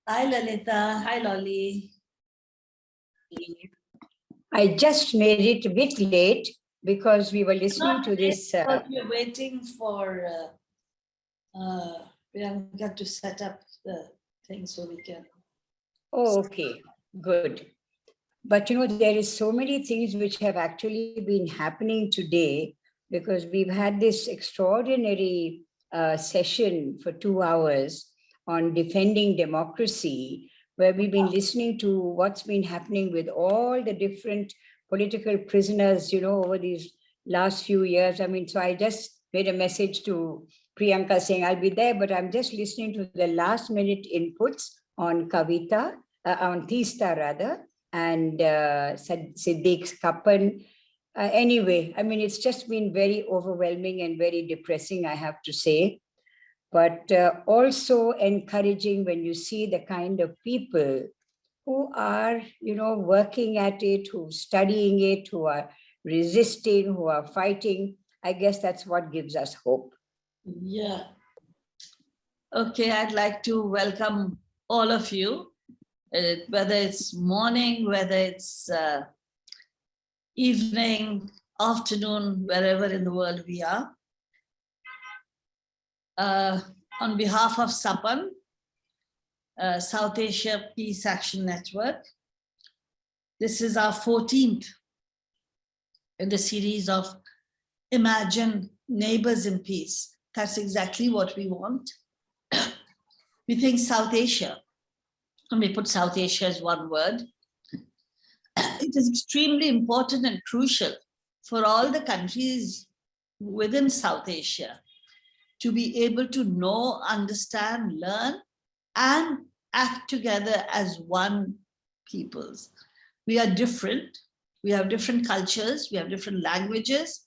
Hi Lalita, hi Lolly. I just made it a bit late because we were listening to this. We're waiting for Priyanka to set up the thing so we can. Oh, okay, good. But there is so many things which have actually been happening today because we've had this extraordinary session for 2 hours on defending democracy, where we've been listening to what's been happening with all the different political prisoners, over these last few years. I mean, so I just made a message to Priyanka saying I'll be there, but I'm just listening to the last minute inputs on Kavita, on Tista rather, and Siddiq's Sapan. Anyway, I mean, it's just been very overwhelming and very depressing, I have to say, but also encouraging when you see the kind of people who are, working at it, who are studying it, who are resisting, who are fighting. I guess that's what gives us hope. Yeah. Okay, I'd like to welcome all of you, whether it's morning, whether it's evening, afternoon, wherever in the world we are. On behalf of Sapan, South Asia Peace Action Network, this is our 14th in the series of Imagine Neighbors in Peace. That's exactly what we want. We think South Asia, and we put South Asia as one word, it is extremely important and crucial for all the countries within South Asia to be able to know, understand, learn, and act together as one peoples. We are different. We have different cultures. We have different languages.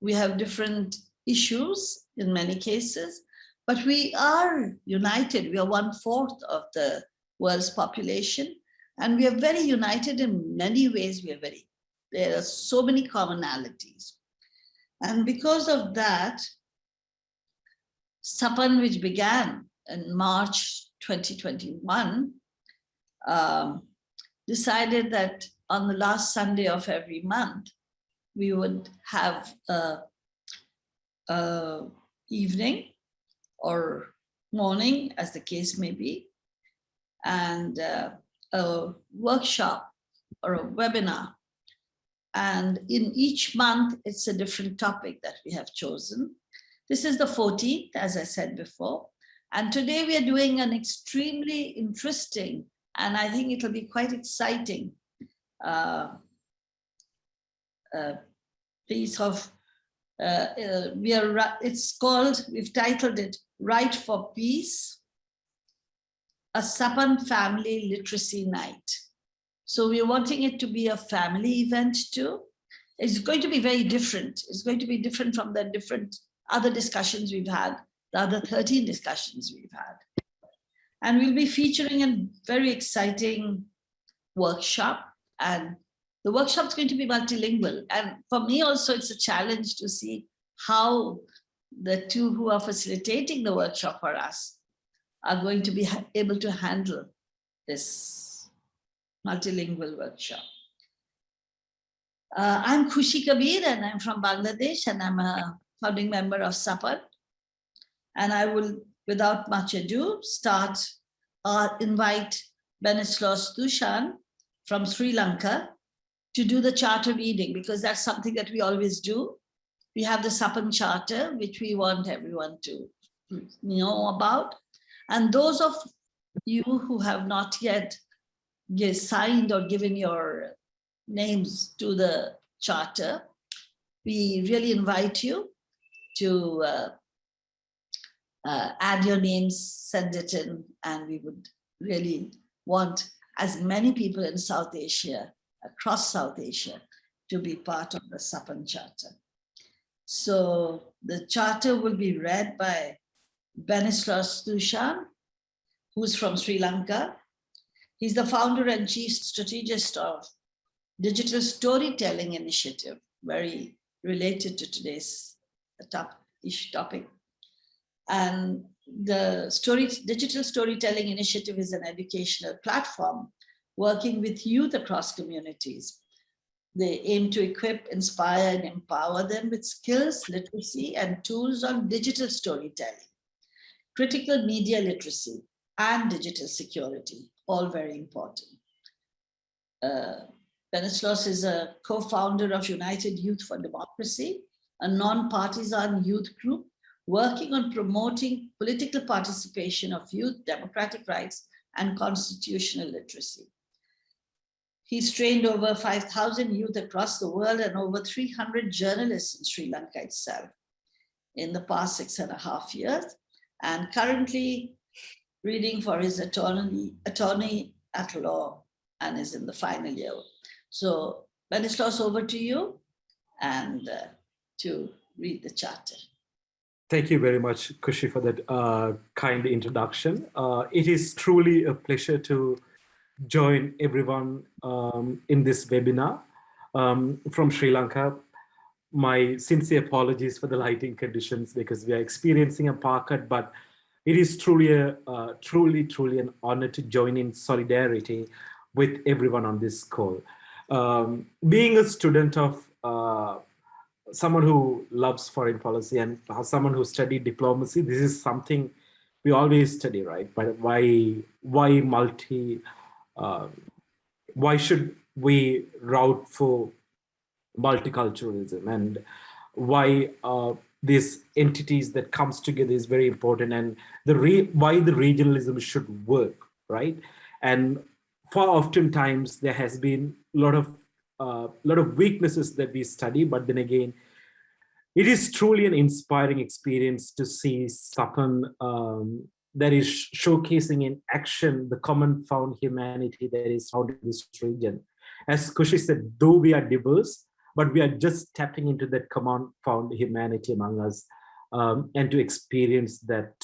We have different issues in many cases, but we are united. We are 1/4 of the world's population, and we are very united in many ways. There are so many commonalities. And because of that, Sapan, which began in March 2021, decided that on the last Sunday of every month, we would have a evening or morning, as the case may be, and a workshop or a webinar. And in each month, it's a different topic that we have chosen. This is the 14th, as I said before. And today we are doing an extremely interesting, and I think it'll be quite exciting, piece of, we've titled it, Right for Peace, a Sapan Family Literacy Night. So we're wanting it to be a family event too. It's going to be very different. It's going to be different from the different other discussions we've had, the other 13 discussions we've had. And we'll be featuring a very exciting workshop, and the workshop is going to be multilingual. And for me also, it's a challenge to see how the two who are facilitating the workshop for us are going to be able to handle this multilingual workshop. I'm Khushi Kabir, and I'm from Bangladesh, and I'm a founding member of Sapan. And I will, without much ado, invite Benislos Thushan from Sri Lanka to do the charter reading, because that's something that we always do. We have the Sapan Charter, which we want everyone to know about. And those of you who have not yet signed or given your names to the charter, we really invite you to add your names, send it in, and we would really want as many people in South Asia, across South Asia, to be part of the Sapan Charter. So the charter will be read by Benislos Thushan, who's from Sri Lanka. He's the founder and chief strategist of Digital Storytelling Initiative, very related to today's topic. And the Digital Storytelling Initiative is an educational platform working with youth across communities. They aim to equip, inspire, and empower them with skills, literacy, and tools on digital storytelling, critical media literacy, and digital security, all very important. Benislos is a co-founder of United Youth for Democracy, a non-partisan youth group working on promoting political participation of youth, democratic rights, and constitutional literacy. He's trained over 5,000 youth across the world and over 300 journalists in Sri Lanka itself in the past 6.5 years, and currently reading for his attorney at law and is in the final year. So Benislos, over to you and to read the charter. Thank you very much, Khushi, for that kind introduction. It is truly a pleasure to join everyone in this webinar from Sri Lanka. My sincere apologies for the lighting conditions because we are experiencing a power cut, but it is truly an honor to join in solidarity with everyone on this call. Being a student of someone who loves foreign policy and someone who studied diplomacy, this is something we always study, right? But why should we route for multiculturalism, and why these entities that comes together is very important, and why the regionalism should work, right? And far oftentimes there has been a lot of weaknesses that we study, but then again, it is truly an inspiring experience to see Sapan that is showcasing in action the common found humanity that is found in this region. As Khushi said, though we are diverse, but we are just tapping into that common found humanity among us, and to experience that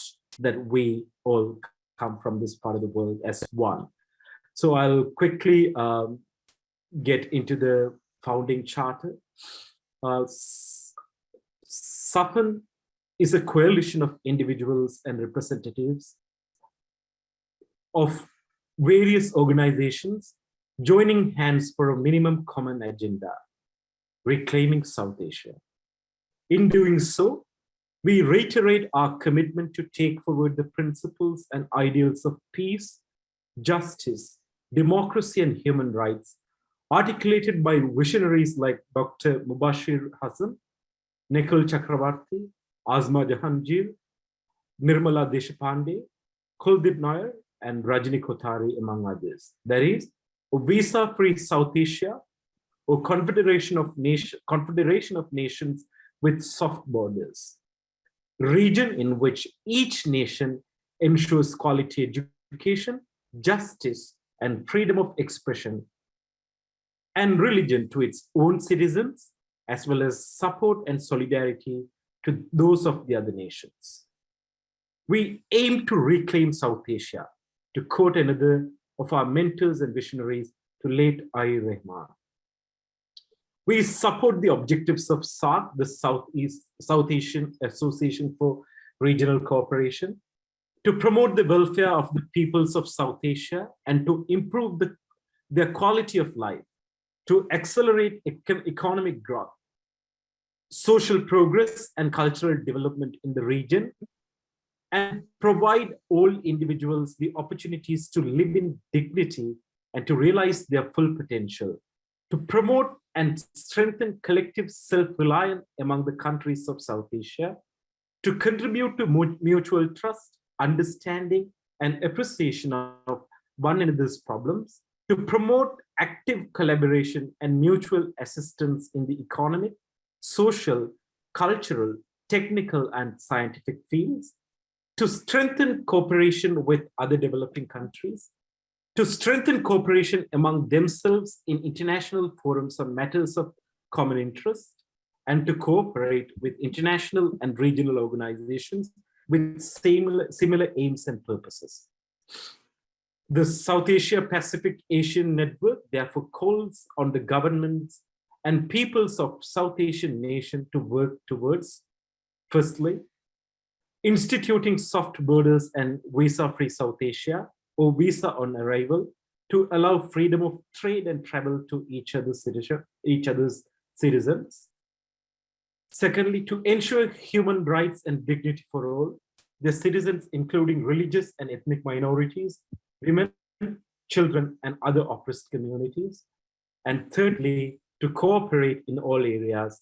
we all come from this part of the world as one. So I'll quickly get into the founding charter. Sapan is a coalition of individuals and representatives of various organizations joining hands for a minimum common agenda, reclaiming South Asia. In doing so, we reiterate our commitment to take forward the principles and ideals of peace, justice, democracy, and human rights, articulated by visionaries like Dr. Mubashir Hassan, Nikhil Chakravarti, Azma Jahangir, Nirmala Deshpande, Kuldeep Nair, and Rajni Kothari, among others. That is, a visa-free South Asia, or confederation of nations with soft borders, region in which each nation ensures quality education, justice, and freedom of expression and religion to its own citizens, as well as support and solidarity to those of the other nations. We aim to reclaim South Asia, to quote another of our mentors and visionaries, to late I. Rahman. We support the objectives of SAARC, the South Asian Association for Regional Cooperation, to promote the welfare of the peoples of South Asia and to improve their quality of life, to accelerate economic growth, social progress, and cultural development in the region, and provide all individuals the opportunities to live in dignity and to realize their full potential, to promote and strengthen collective self-reliance among the countries of South Asia, to contribute to mutual trust, understanding, and appreciation of one another's problems, to promote active collaboration and mutual assistance in the economic, social, cultural, technical, and scientific fields, to strengthen cooperation with other developing countries, to strengthen cooperation among themselves in international forums on matters of common interest, and to cooperate with international and regional organizations with similar aims and purposes. The South Asia Pacific Asian Network therefore calls on the governments and peoples of South Asian nations to work towards, firstly, instituting soft borders and visa-free South Asia, or visa on arrival, to allow freedom of trade and travel to each other's citizens. Secondly, to ensure human rights and dignity for all, the citizens, including religious and ethnic minorities, women, children, and other oppressed communities. And thirdly, to cooperate in all areas,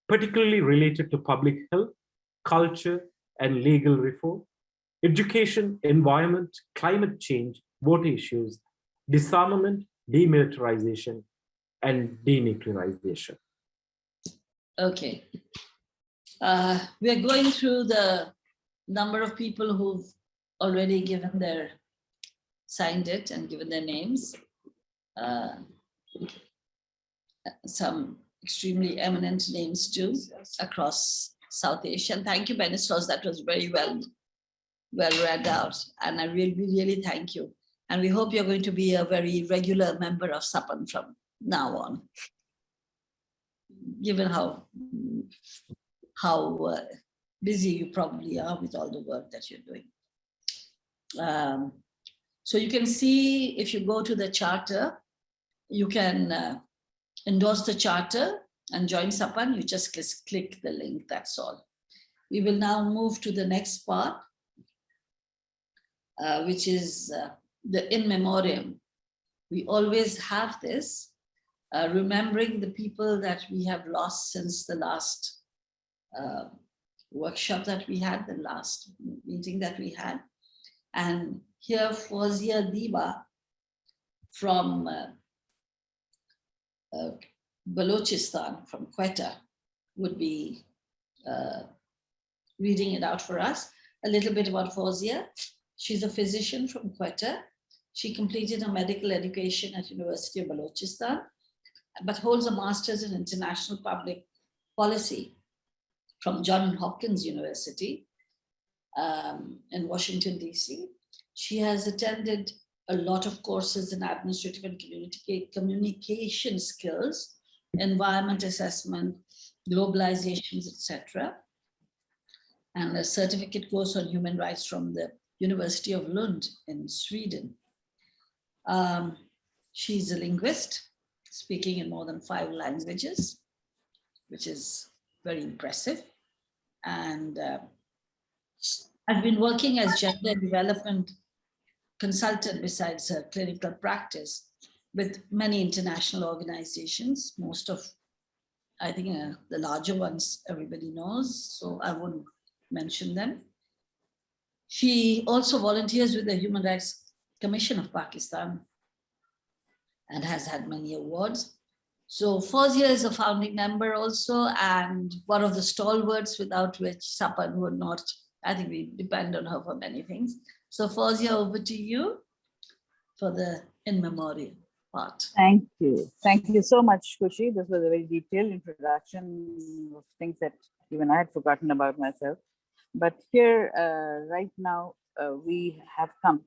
particularly related to public health, culture, and legal reform, education, environment, climate change, water issues, disarmament, demilitarization, and denuclearization. Okay. We are going through the number of people who've already signed it and given their names. Some extremely eminent names too across South Asia. And thank you, Benislos, that was very well read out. And I really thank you. And we hope you're going to be a very regular member of Sapan from now on, given how busy you probably are with all the work that you're doing. So you can see, if you go to the charter, you can endorse the charter and join Sapan. You just click the link, that's all. We will now move to the next part, which is the in memoriam. We always have this, remembering the people that we have lost since the last workshop that we had, the last meeting that we had. And here Fawzia Diba from Balochistan, from Quetta, would be reading it out for us. A little bit about Fawzia. She's a physician from Quetta. She completed her medical education at University of Balochistan, but holds a master's in international public policy from Johns Hopkins University in Washington, DC. She has attended a lot of courses in administrative and communication skills, environment assessment, globalizations, etc., and a certificate course on human rights from the University of Lund in Sweden. She's a linguist, speaking in more than 5 languages, which is very impressive. And I've been working as gender development consultant besides her clinical practice with many international organizations. Most of, I think, the larger ones everybody knows, so I won't mention them. She also volunteers with the Human Rights Commission of Pakistan and has had many awards. So Fawzia is a founding member also, and one of the stalwarts without which Sapan would not, I think we depend on her for many things. So Fawzia, over to you for the in memoriam part. Thank you. Thank you so much, Khushi. This was a very detailed introduction of things that even I had forgotten about myself. But here, right now, we have come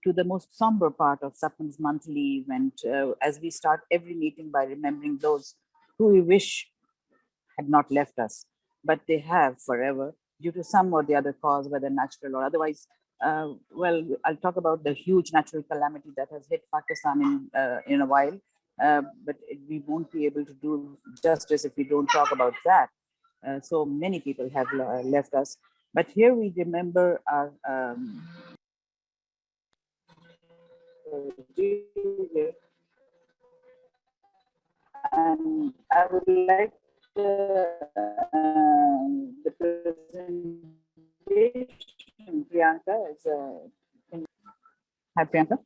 to the most somber part of Sapan's monthly event, as we start every meeting by remembering those who we wish had not left us, but they have forever due to some or the other cause, whether natural or otherwise. Well, I'll talk about the huge natural calamity that has hit Pakistan in a while, but we won't be able to do justice if we don't talk about that. So many people have left us, but here we remember our and I would like the presentation. Priyanka is hi Priyanka.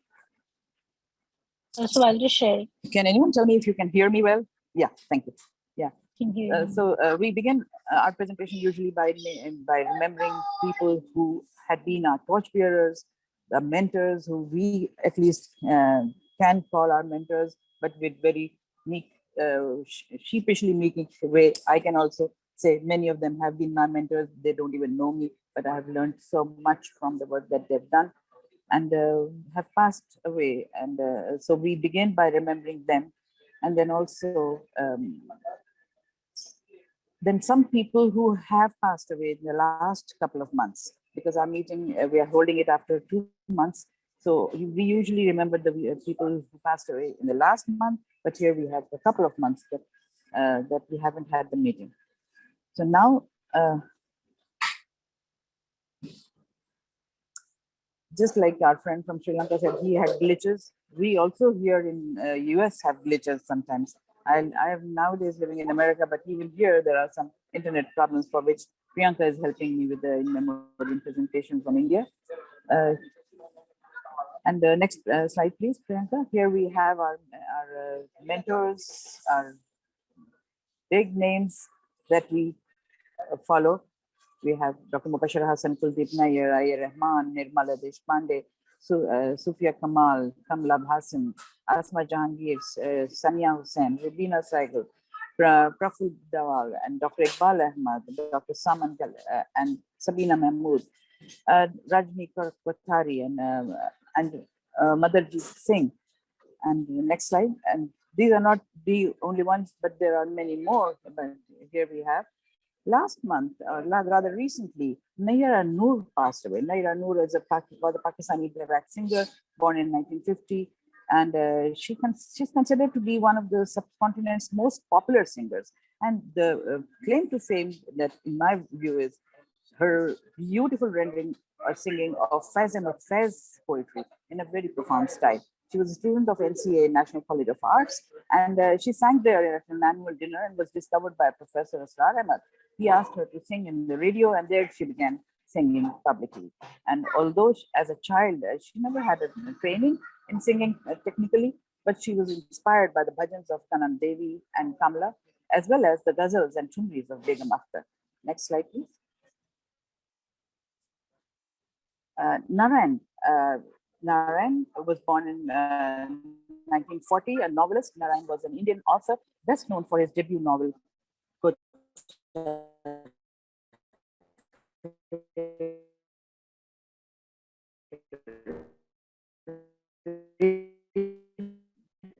So I'll just share. Can anyone tell me if you can hear me well? Yeah, thank you. Yeah. Can hear you. So we begin our presentation usually by remembering people who had been our torchbearers, the mentors who we at least can call our mentors, but with very meek, sheepishly meek way. I can also say many of them have been my mentors. They don't even know me, but I have learned so much from the work that they've done and have passed away. And so we begin by remembering them. And then also, then some people who have passed away in the last couple of months, because our meeting, we are holding it after 2 months. So we usually remember the people who passed away in the last month, but here we have a couple of months that we haven't had the meeting. So now, just like our friend from Sri Lanka said, he had glitches. We also here in US have glitches sometimes. I am nowadays living in America, but even here there are some internet problems for which Priyanka is helping me with the in-memory presentation from India. And the next slide, please, Priyanka. Here we have our mentors, our big names that we follow. We have Dr. Mubashir Hassan, Kuldeep Nair, Ayar Rahman, Nirmala Deshpande, Sufia Kamal, Kamla Bhasan, Asma Jahangir, Sania Hussain, Rubina Saigal, Praful Dawal, and Dr. Iqbal Ahmad, Dr. Saman and Sabina Mahmood, Rajni Kothari, and Madarjeet Singh. And the next slide. And these are not the only ones, but there are many more. But here we have. Last month, or rather recently, Nayyara Noor passed away. Nayyara Noor was a Pakistani playback singer born in 1950, and she's considered to be one of the subcontinent's most popular singers. And the claim to fame that, in my view, is her beautiful rendering or singing of Faiz and Faiz poetry in a very profound style. She was a student of LCA, National College of Arts, and she sang there at an annual dinner and was discovered by Professor Asrar Ahmad. He asked her to sing in the radio, and there she began singing publicly. And although as a child, she never had a training in singing technically, but she was inspired by the bhajans of Kanan Devi and Kamla, as well as the ghazals and chumris of Begum Akhtar. Next slide, please. Narayan was born in 1940, a novelist. Narayan was an Indian author, best known for his debut novel,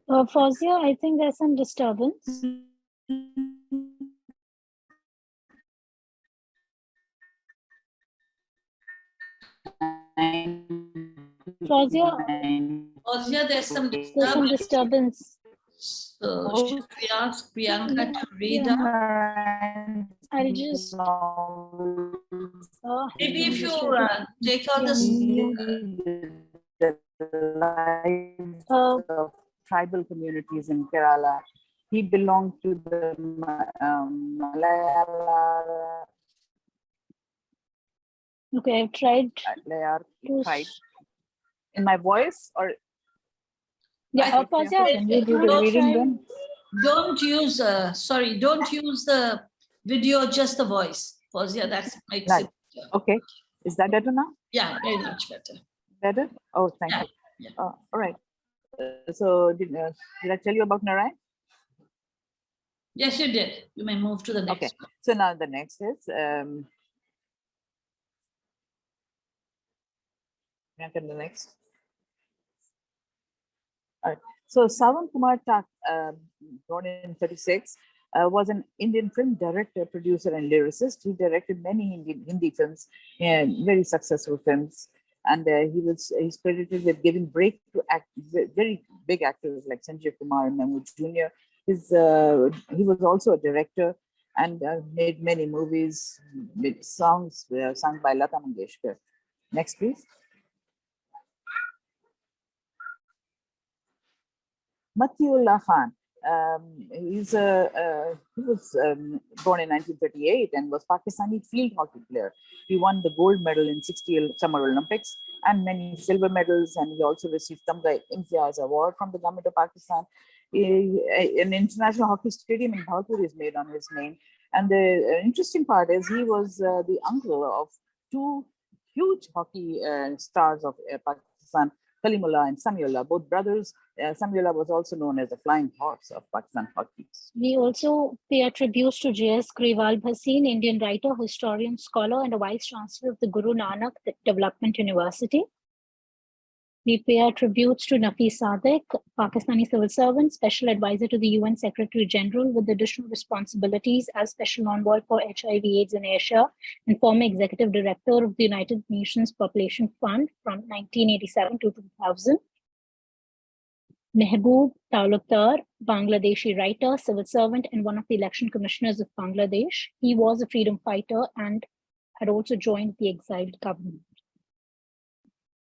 Fawzia, I think there's some disturbance. Fawzia, there's some disturbance. So should we ask Priyanka to read out? I'll just Maybe if you take out the lives of tribal communities in Kerala. He belonged to the Malayalam. Okay, I've tried tribe. In my voice, or yeah, Fawzia, can you do the reading then? Don't use don't use the video, just the voice. Fawzia, that makes it better. Okay. Is that better now? Yeah, very much better. Better? Oh, thank you. Yeah. All right. So did I tell you about Narayan? Yes, you did. You may move to the next one. one. So now the next is the next. All right. So Savan Kumar Tak, born in 1936, was an Indian film director, producer, and lyricist. He directed many Hindi films, and very successful films. And he's credited with giving break to very big actors like Sanjay Kumar and Mahmood Jr. He was also a director and made many movies, with songs sung by Lata Mangeshkar. Next, please. Matiullah Khan. He was born in 1938 and was Pakistani field hockey player. He won the gold medal in 60 Summer Olympics and many silver medals, and he also received Tamga Imtiaz Award from the government of Pakistan. An international hockey stadium in Bhaulpur is made on his name. And the interesting part is he was the uncle of two huge hockey stars of Pakistan, Kalimullah and Samiullah, both brothers. Samiullah was also known as the flying horse of Pakistan hockey. We also pay our tributes to J.S. Grewal Bhasin, Indian writer, historian, scholar, and a vice chancellor of the Guru Nanak Development University. We pay our tributes to Nafis Sadiq, Pakistani civil servant, special advisor to the UN Secretary General with additional responsibilities as Special Envoy for HIV/AIDS in Asia and former Executive Director of the United Nations Population Fund from 1987 to 2000. Mehboob Talukdar, Bangladeshi writer, civil servant, and one of the election commissioners of Bangladesh. He was a freedom fighter and had also joined the exiled government.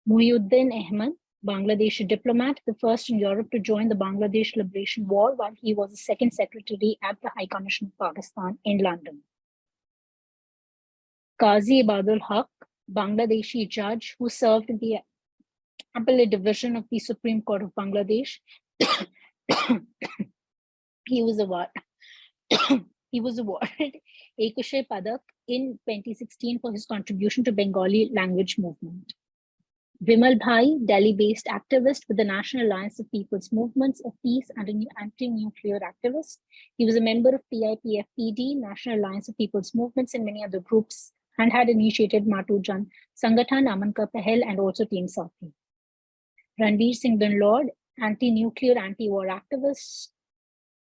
Muhyiddin Ahmed, Bangladeshi diplomat, the first in Europe to join the Bangladesh Liberation War while he was the second secretary at the High Commission of Pakistan in London. Qazi Ibadul Haq, Bangladeshi judge who served in the Appellate Division of the Supreme Court of Bangladesh. He was awarded a Khushi Padak in 2016 for his contribution to Bengali language movement. Vimal Bhai, Delhi-based activist with the National Alliance of People's Movements, a peace and an anti-nuclear activist. He was a member of PIPFPD, National Alliance of People's Movements, and many other groups, and had initiated Matu Jan Sangathan, Aman Ka Pahel, and also Team Sathi. Ranveer Singh Dunlord, anti-nuclear, anti-war activist.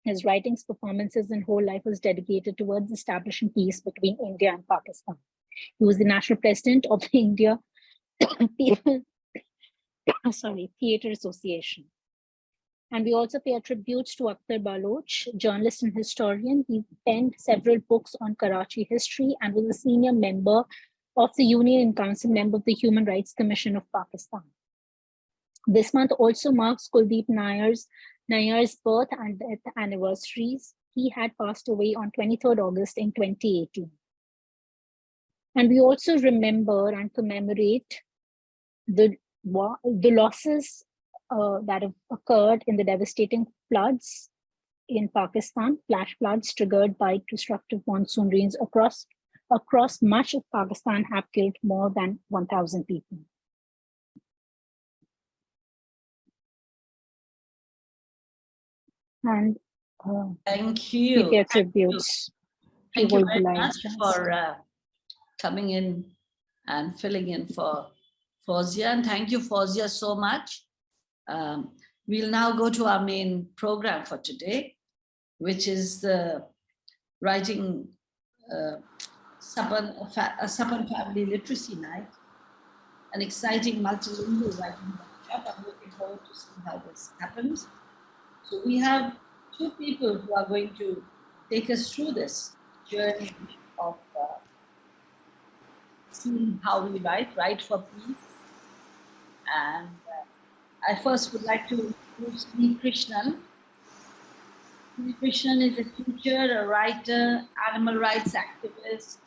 His writings, performances, and whole life was dedicated towards establishing peace between India and Pakistan. He was the national president of the India Theatre Association. And we also pay our tributes to Akhtar Baloch, journalist and historian. He penned several books on Karachi history and was a senior member of the Union and Council member of the Human Rights Commission of Pakistan. This month also marks Kuldeep Nayar's birth and death anniversaries. He had passed away on 23rd August in 2018. And we also remember and commemorate the losses that have occurred in the devastating floods in Pakistan, flash floods triggered by destructive monsoon rains across much of Pakistan have killed more than 1,000 people. And thank you. We pay tributes. Thank you very much for coming in and filling in for Fauzia. And thank you, Fauzia, so much. We'll now go to our main program for today, which is the writing Sapan Family Literacy Night, an exciting multilingual writing workshop. I'm looking forward to seeing how this happens. So we have two people who are going to take us through this journey of seeing how we write for peace. And I first would like to introduce Lee Krishnan. Lee Krishnan is a teacher, a writer, animal rights activist.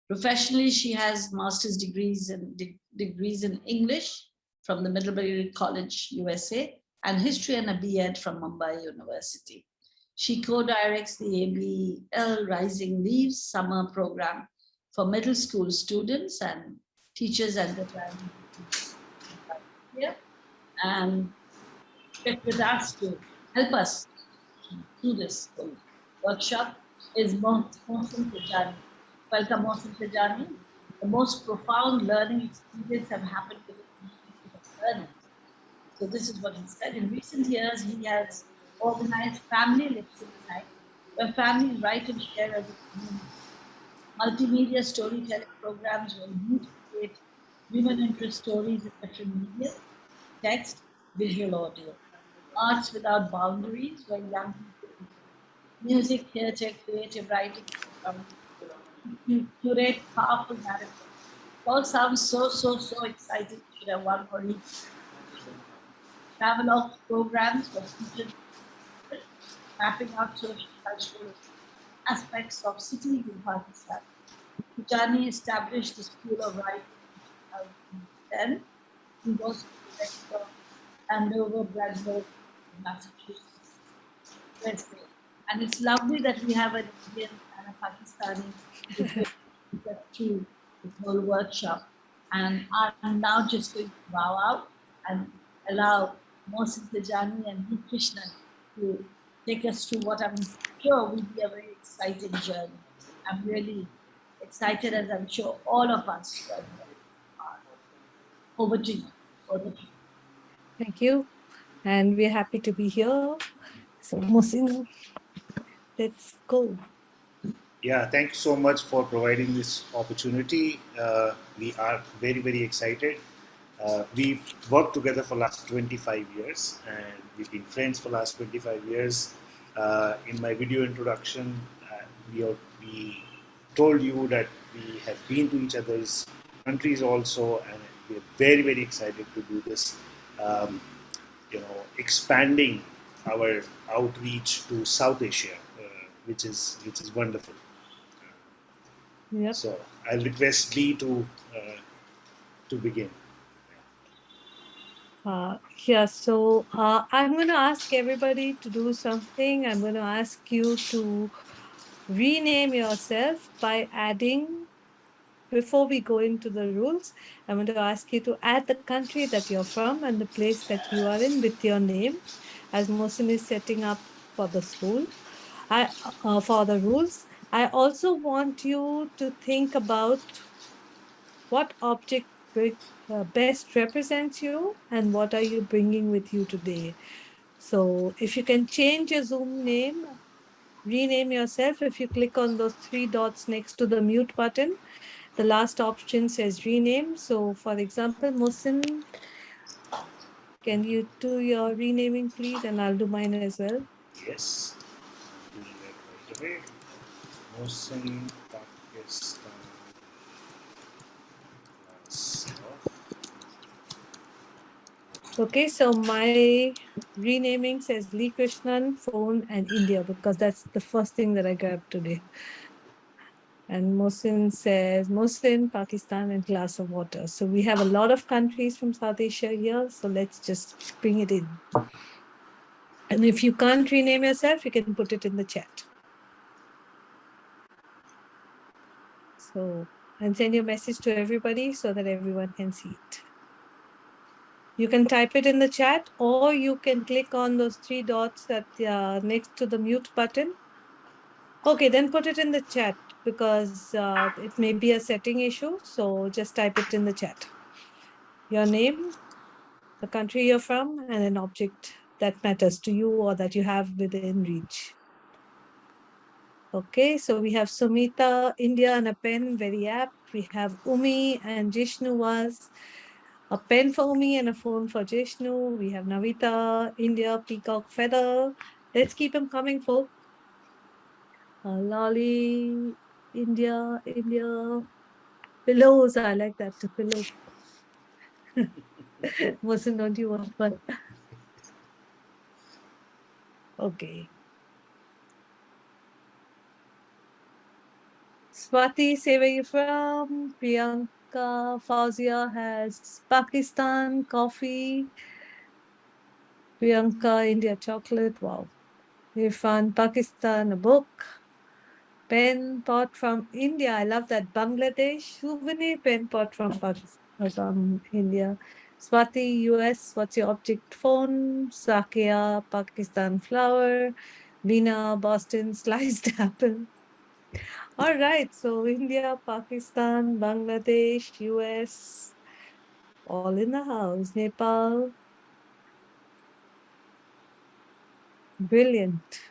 Professionally, she has master's degrees in English from the Middlebury College, USA, and history and a B.Ed from Mumbai University. She co-directs the ABL Rising Leaves summer program for middle school students and teachers at the time. And with us to help us do this workshop is Mohsin Tejani. Welcome, Mohsin Tejani. The most profound learning experience have happened with learning. So this is what he said. In recent years, he has organized family literacy night, where families write and share as a community. Multimedia storytelling programs will use to create human interest stories in different media, text, visual, audio. Arts without boundaries, where young people, music, theatre, creative writing, curate powerful narratives. It all sounds so exciting. We should have one for each. Travel off programs for teachers, mapping out social cultural aspects of cities in Pakistan. Tejani established the School of Writing in 2010. He was director of Andover, Bradford, Massachusetts, USA. And it's lovely that we have an Indian and a Pakistani to get through this whole workshop. And I'm now just going to bow out and allow Mohsin Tejani and Lee Krishnan to take us through what I'm sure will be a very exciting journey. I'm really excited, as I'm sure all of us are. Over to you. Over to you. Thank you. And we're happy to be here. So, Mohsin, let's go. Yeah, thank you so much for providing this opportunity. We are very, very excited. We've worked together for last 25 years and we've been friends for last 25 years. In my video introduction, we told you that we have been to each other's countries also, and we're very, very excited to do this, expanding our outreach to South Asia, which is wonderful. Yep. So I'll request Lee to begin. So I'm going to ask everybody to do something. I'm going to ask you to rename yourself by adding, before we go into the rules, I'm going to ask you to add the country that you're from and the place that you are in with your name, as Mohsin is setting up for the school, for the rules. I also want you to think about what object best represents you and what are you bringing with you today. So if you can change your Zoom name, rename yourself. If you click on those three dots next to the mute button, the last option says rename. So for example, Mohsin, can you do your renaming, please? And I'll do mine as well. Yes, doing that right away. Mohsin, Pakistan. Okay, so my renaming says Lee Krishnan, phone, and India, because that's the first thing that I grabbed today. And Mohsin says, Mohsin, Pakistan, and glass of water. So we have a lot of countries from South Asia here. So let's just bring it in. And if you can't rename yourself, you can put it in the chat. So, and send your message to everybody so that everyone can see it. You can type it in the chat, or you can click on those three dots that next to the mute button. Okay, then put it in the chat because it may be a setting issue. So just type it in the chat. Your name, the country you're from, and an object that matters to you or that you have within reach. Okay, so we have Sumita, India, and a pen, very apt. We have Umi and Jishnu was a pen for Umi and a phone for Jishnu. We have Navita, India, peacock feather. Let's keep them coming, folks. Lolly, India, pillows. I like that, the pillow. Wasn't, don't you want one? Okay. Swati, say where you're from. Priyanka, Fauzia has Pakistan, coffee. Priyanka, India, chocolate. Wow. Irfan, Pakistan, a book. Pen pot from India. I love that. Bangladesh, souvenir pen pot from Pakistan, from India. Swati, US, what's your object? Phone. Sakia, Pakistan, flower. Bina, Boston, sliced apple. All right, so India, Pakistan, Bangladesh, US, all in the house. Nepal. Brilliant.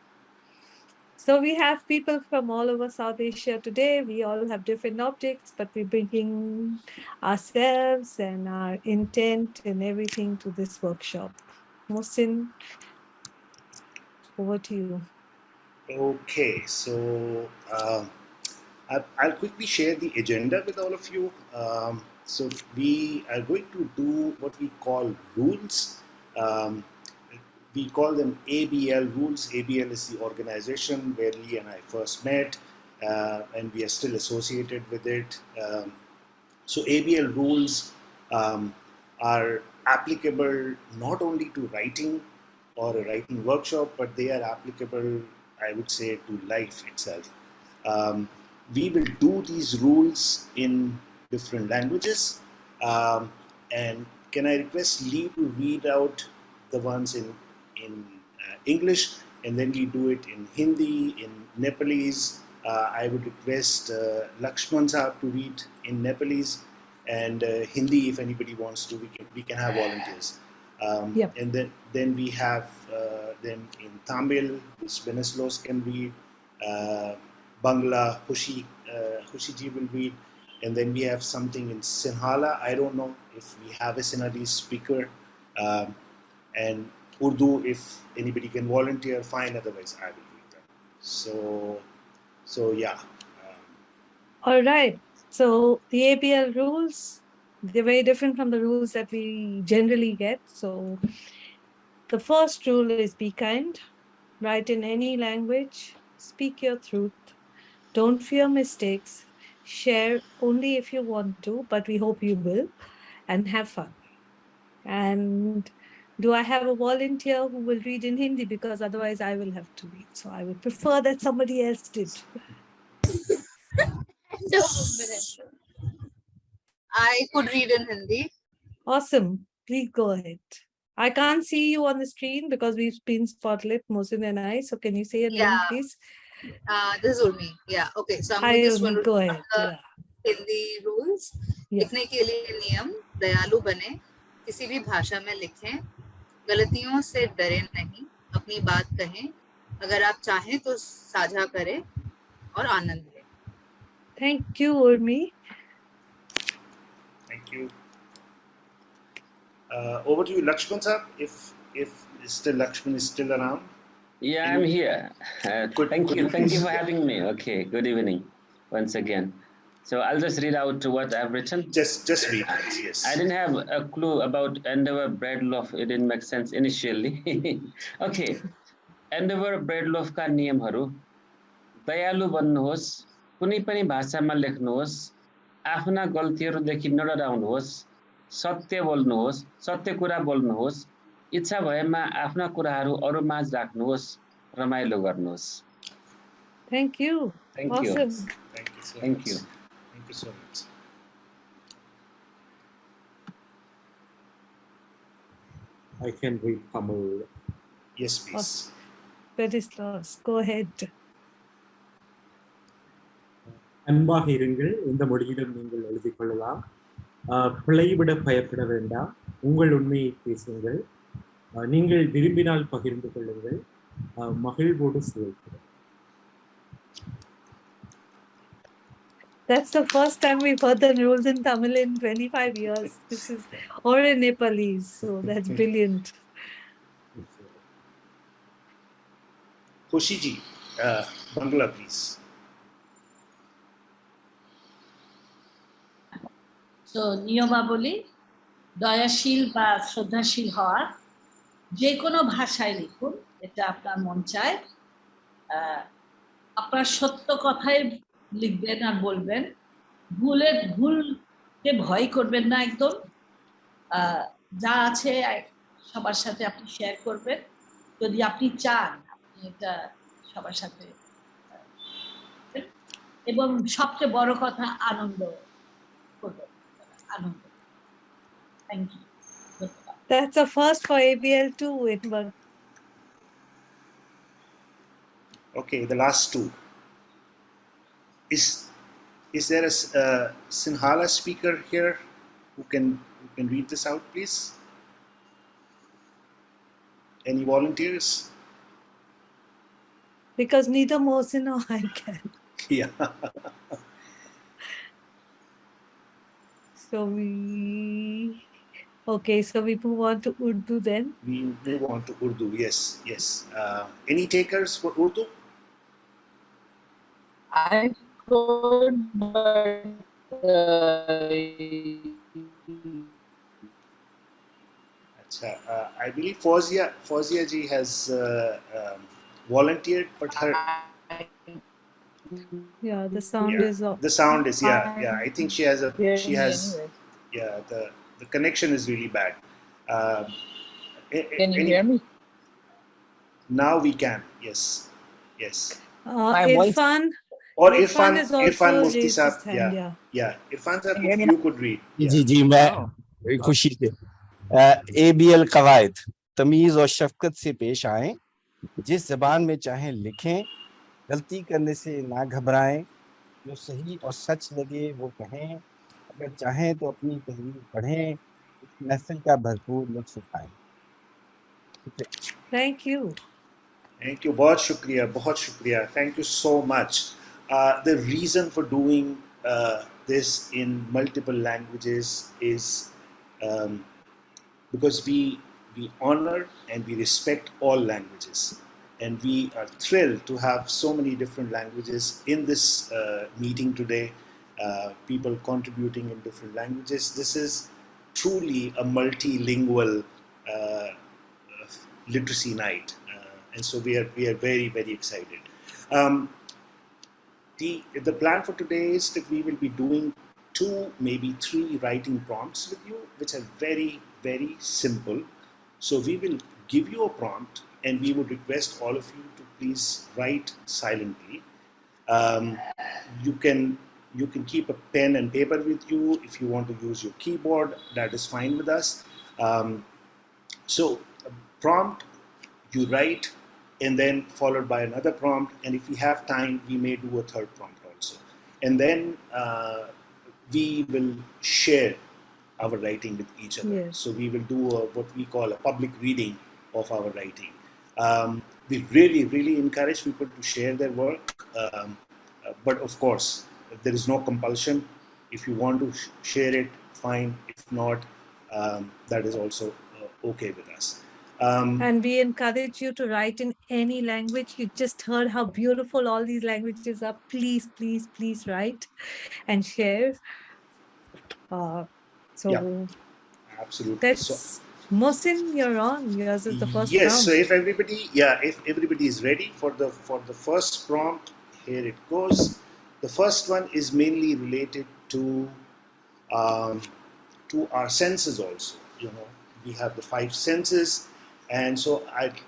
So we have people from all over South Asia today. We all have different objects, but we're bringing ourselves and our intent and everything to this workshop. Mohsin, over to you. Okay, so I'll quickly share the agenda with all of you. So we are going to do what we call rules. We call them ABL rules. ABL is the organization where Lee and I first met, and we are still associated with it. So ABL rules are applicable not only to writing or a writing workshop, but they are applicable, I would say, to life itself. We will do these rules in different languages. And can I request Lee to read out the ones in English, and then we do it in Hindi, in Nepalese. I would request Lakshman Saab to read in Nepalese, and Hindi if anybody wants to. We can have volunteers. Yep. And then we have then in Tamil, which Benislos can read, Bangla, Khushi ji will read, and then we have something in Sinhala. I don't know if we have a Sinhalese speaker, and Urdu, if anybody can volunteer, fine, otherwise I will read them. So yeah. All right. So the ABL rules, they're very different from the rules that we generally get. So the first rule is be kind, write in any language, speak your truth, don't fear mistakes, share only if you want to, but we hope you will, and have fun. And do I have a volunteer who will read in Hindi? Because otherwise I will have to read. So I would prefer that somebody else did. I could read in Hindi. Awesome. Please go ahead. I can't see you on the screen because we've been spotlit, Mohsin and I. So can you say your name, please? This is Urmi. Yeah. Okay. So I'm Hi, just going Urmi, to go read ahead. the Yeah. Hindi rules. Yeah. लिखने के लिए नियम, दयालु बने, किसी भी भाषा में लिखें, गलतियों से डरे नहीं, अपनी बात कहें, अगर आप चाहें तो साझा करें और आनंद लें. Thank you, Urmi. Thank you. Over to you, Lakshman sir, if Mr. Lakshman is still around. Yeah, I'm here. Thank you for having me. Okay, good evening once again. So I'll just read out what I've written. Just read it, yes. I didn't have a clue about endeavor bread loaf. It didn't make sense initially. Okay. Endeavor bread loaf का नियमहरू, दयालु बन्नुहोस्, कुनै पनि भाषामा लेख्नुहोस्, आफ्ना गल्तीहरूदेखि नडराउनुहोस्, सत्य बोल्नुहोस्, सत्य कुरा बोल्नुहोस्, इच्छा भएमा आफ्ना कुराहरू अरूमाझ राख्नुहोस्, रमाइलो गर्नुहोस्. Thank you. Thank Awesome. you. Thank you so Thank much. you. Thank you so much. I can read Tamil. Yes, please. Benislos, go ahead. அன்பாக இருங்கள், இந்த மொழியிலும் நீங்கள் எழுதிக் கொள்ளலாம். பிழைவிட பயப்பட வேண்டாம், உங்கள் உண்மையை பேசுங்கள், நீங்கள் விரும்பினால் பகிர்ந்து கொள்ளுங்கள், மகிழ்வோடு செயல்படும். That's the first time we've heard the rules in Tamil in 25 years. This is, or in Nepalese, so that's brilliant. Khushi ji, Bangla, please. So নিয়মাবলী, দয়াশীল বা শ্রদ্ধাশীল হওয়ার, যে কোনো ভাষায় লিখুন, এটা আপনার মন চায়, আপনার সত্য কথাই লিখবেন আর বলবেন, ভুলকে ভয় করবেন না, একদম যা আছে সবার সাথে আপনি শেয়ার করবেন, যদি আপনি চান আপনি এটা সবার সাথে, এবং সবচেয়ে বড় কথা আনন্দ করবেন, আনন্দ. Thank you. That's a first for ABL too, Edward. Okay, the last two. Is there a Sinhala speaker here who can read this out, please? Any volunteers? Because neither Mohsin or I can. Yeah. So we move on to Urdu then. We move on to Urdu. Yes. Any takers for Urdu? I could, but I believe Fawzia ji has volunteered, but her Yeah, the sound is off. The sound is I think she has anyway. The connection is really bad. Can you hear me? Now we can. Yes. Irfan. Or Irfan is also Irfan Mufti raised Sahab. his hand, Yeah. Irfan Sahab, if you could read. जी मैं खुशी से ABL कवायद तमीज और शफकत से पेश आएं, जिस जबान में चाहें लिखें, गलती करने से ना घबराएं, जो सही और सच लगे वो कहें, अगर चाहें तो अपनी तहरीर पढ़ें, इस महफिल का भरपूर लुत्फ उठाएं. Thank you. Thank you. बहुत शुक्रिया, बहुत शुक्रिया. Thank you so much. The reason for doing this in multiple languages is because we honor and we respect all languages, and we are thrilled to have so many different languages in this meeting today. People contributing in different languages. This is truly a multilingual literacy night, and so we are very, very excited. Um, the plan for today is that we will be doing 2, maybe 3 writing prompts with you, which are very, very simple. So we will give you a prompt, and we would request all of you to please write silently. Um, you can keep a pen and paper with you. If you want to use your keyboard, that is fine with us. So a prompt, you write, and then followed by another prompt, and if we have time, we may do a third prompt also. And then we will share our writing with each other. Yes. So we will do what we call a public reading of our writing. We really, really encourage people to share their work, but of course, there is no compulsion. If you want to share it, fine. If not, that is also okay with us. And we encourage you to write in any language. You just heard how beautiful all these languages are. Please, please, please write and share. So Absolutely. So, that's Mohsin, you're on. Yours is the first yes. prompt. So if everybody is ready for the first prompt, here it goes. The first one is mainly related to our senses also. We have the 5 senses, and so I'd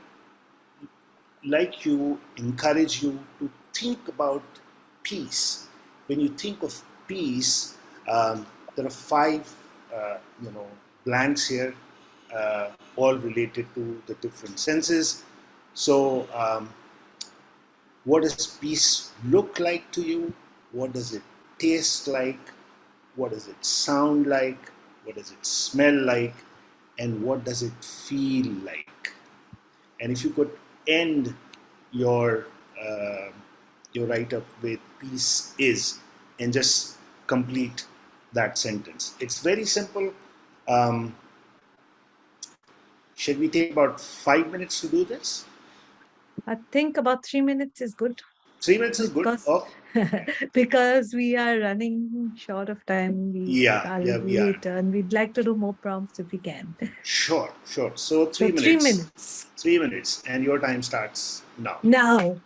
like you, encourage you to think about peace. When you think of peace, there are 5 blanks here, all related to the different senses. So what does peace look like to you? What does it taste like? What does it sound like? What does it smell like? And what does it feel like? And if you could end your write-up with peace is, and just complete that sentence. It's very simple. Should we take about 5 minutes to do this? I think about 3 minutes is good. 3 minutes is good. Because we are running short of time. We are later, and we'd like to do more prompts if we can. Sure. So 3 minutes. 3 minutes. 3 minutes, and your time starts now. Now.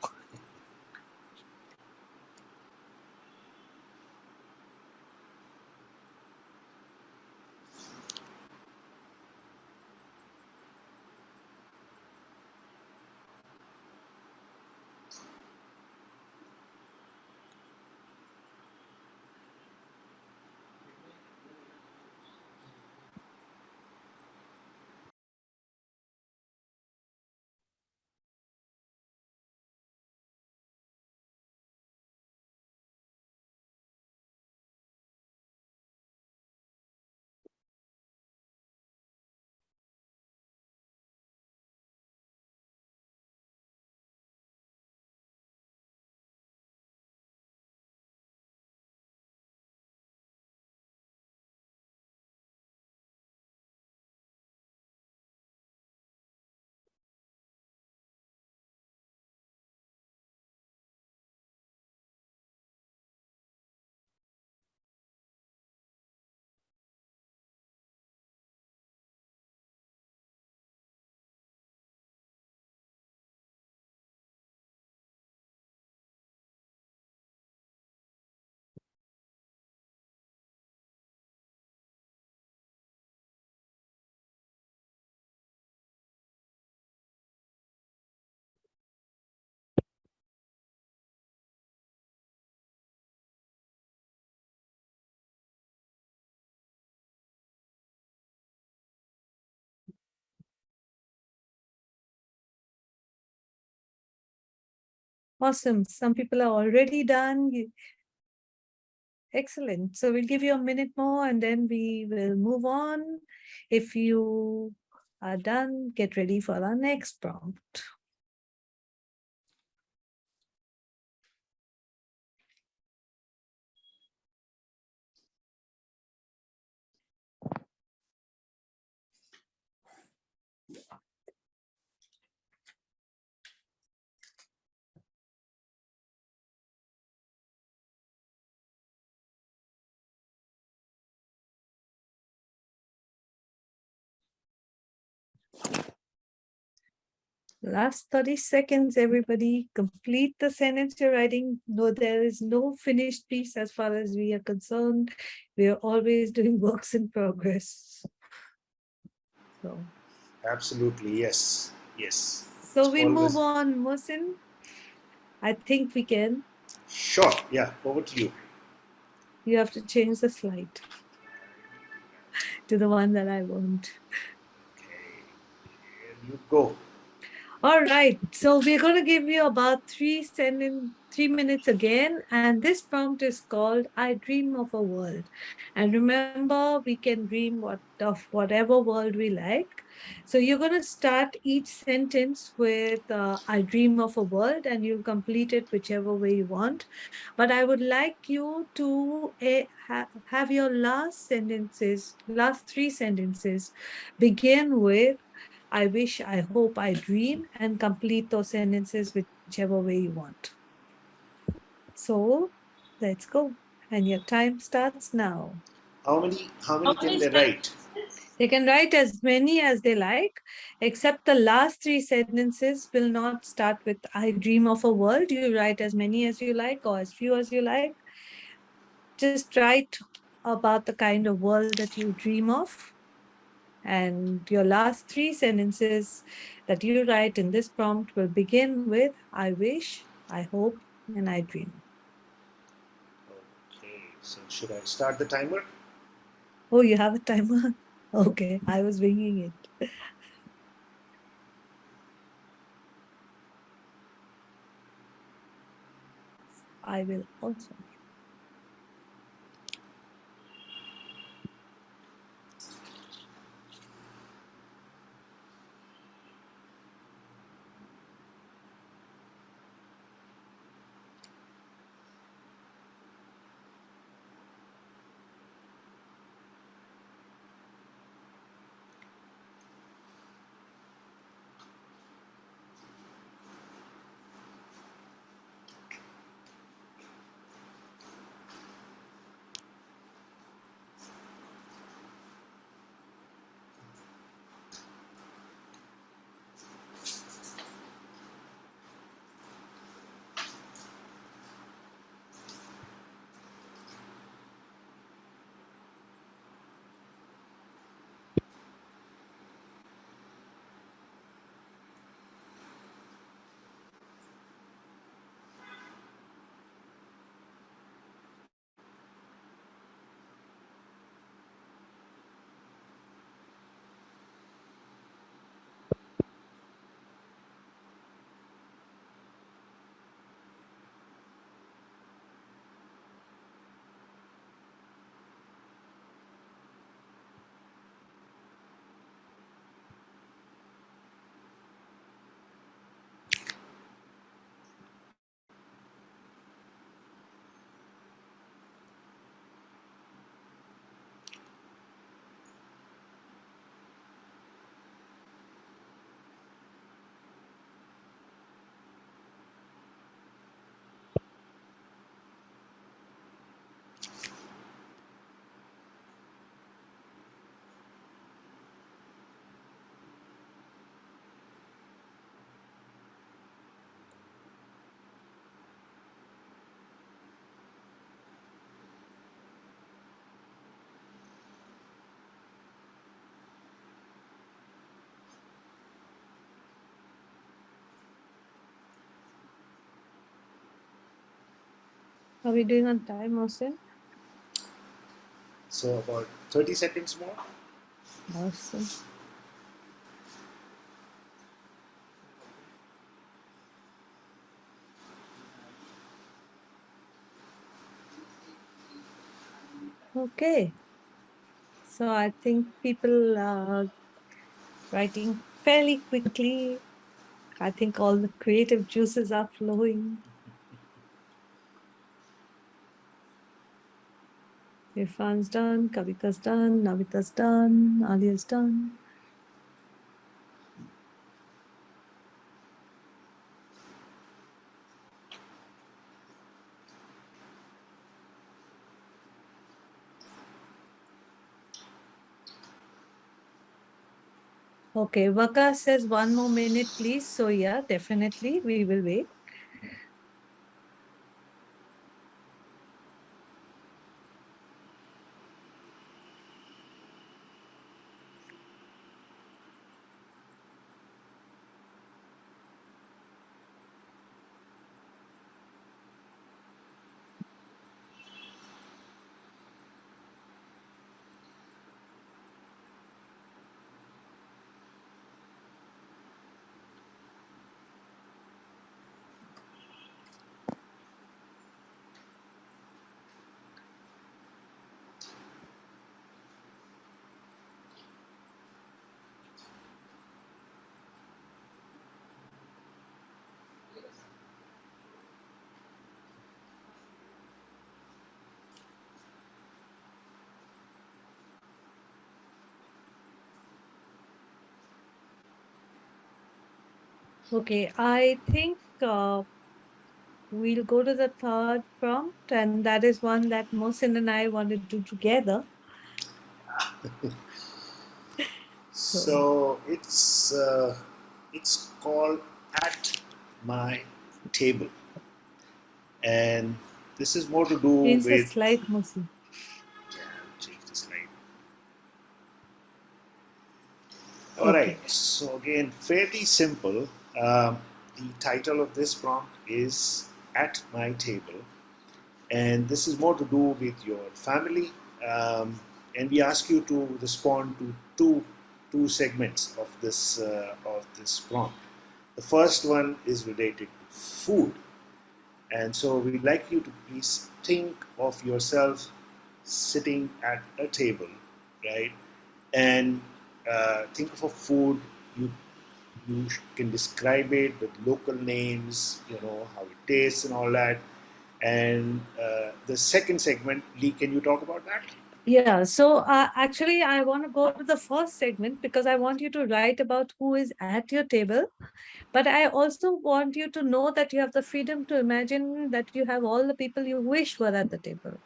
Awesome. Some people are already done. Excellent. So we'll give you a minute more and then we will move on. If you are done, get ready for our next prompt. Last 30 seconds, everybody. Complete the sentence you're writing. No, there is no finished piece as far as we are concerned. We are always doing works in progress. So, Absolutely, yes. Yes. so It's we move always on, Mohsin. I think we can. sure. Yeah, over to you. You have to change the slide to the one that I want. Okay, here you go. All right, so we're going to give you about 3 minutes again, and this prompt is called "I Dream of a World." And remember, we can dream of whatever world we like. So you're going to start each sentence with "I dream of a world," and you'll complete it whichever way you want. But I would like you to have your last 3 sentences begin with "I wish, I hope, I dream," and complete those sentences whichever way you want. So let's go. And your time starts now. How many can they write? They can write as many as they like, except the last 3 sentences will not start with "I dream of a world." You write as many as you like or as few as you like. Just write about the kind of world that you dream of. And your last 3 sentences that you write in this prompt will begin with "I wish, I hope, and I dream." Okay, so should I start the timer? Oh, you have a timer? Okay, I was winging it. I will also. Are we doing on time, Mohsin? So about 30 seconds more. Awesome. Okay. So I think people writing fairly quickly. I think all the creative juices are flowing. Irfan's done, Kavita's done, Navita's done, Alia's done. Okay, Vaka says 1 more minute, please. So yeah, definitely we will wait. Okay, I think we'll go to the third prompt, and that is one that Mohsin and I want to do together. So it's called At My Table, and this is more to do Change the with. slide, Mohsin. Change the slide. All right. Okay. So again, fairly simple. The title of this prompt is At My Table, and this is more to do with your family. And we ask you to respond to two segments of this prompt. The first one is related to food, and so we'd like you to please think of yourself sitting at a table, right? And think of a food you can describe it with local names, how it tastes and all that. And the second segment, Lee, can you talk about that? Yeah, so actually, I want to go to the first segment because I want you to write about who is at your table. But I also want you to know that you have the freedom to imagine that you have all the people you wish were at the table.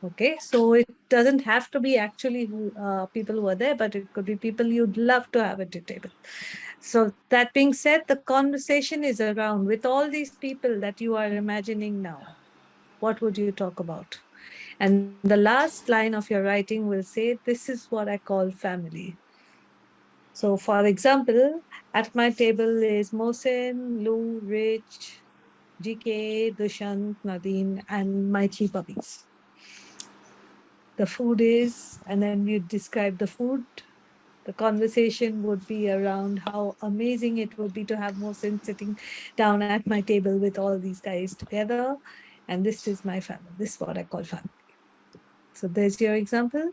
Okay, so it doesn't have to be actually people who are there, but it could be people you'd love to have at your table. So that being said, the conversation is around with all these people that you are imagining now. What would you talk about? And the last line of your writing will say, this is what I call family. So for example, at my table is Mohsin, Lou, Rich, GK, Dushant, Nadine, and my 3 puppies. The food is, and then you describe the food. The conversation would be around how amazing it would be to have Mohsin sitting down at my table with all these guys together. And this is my family. This is what I call family. So there's your example.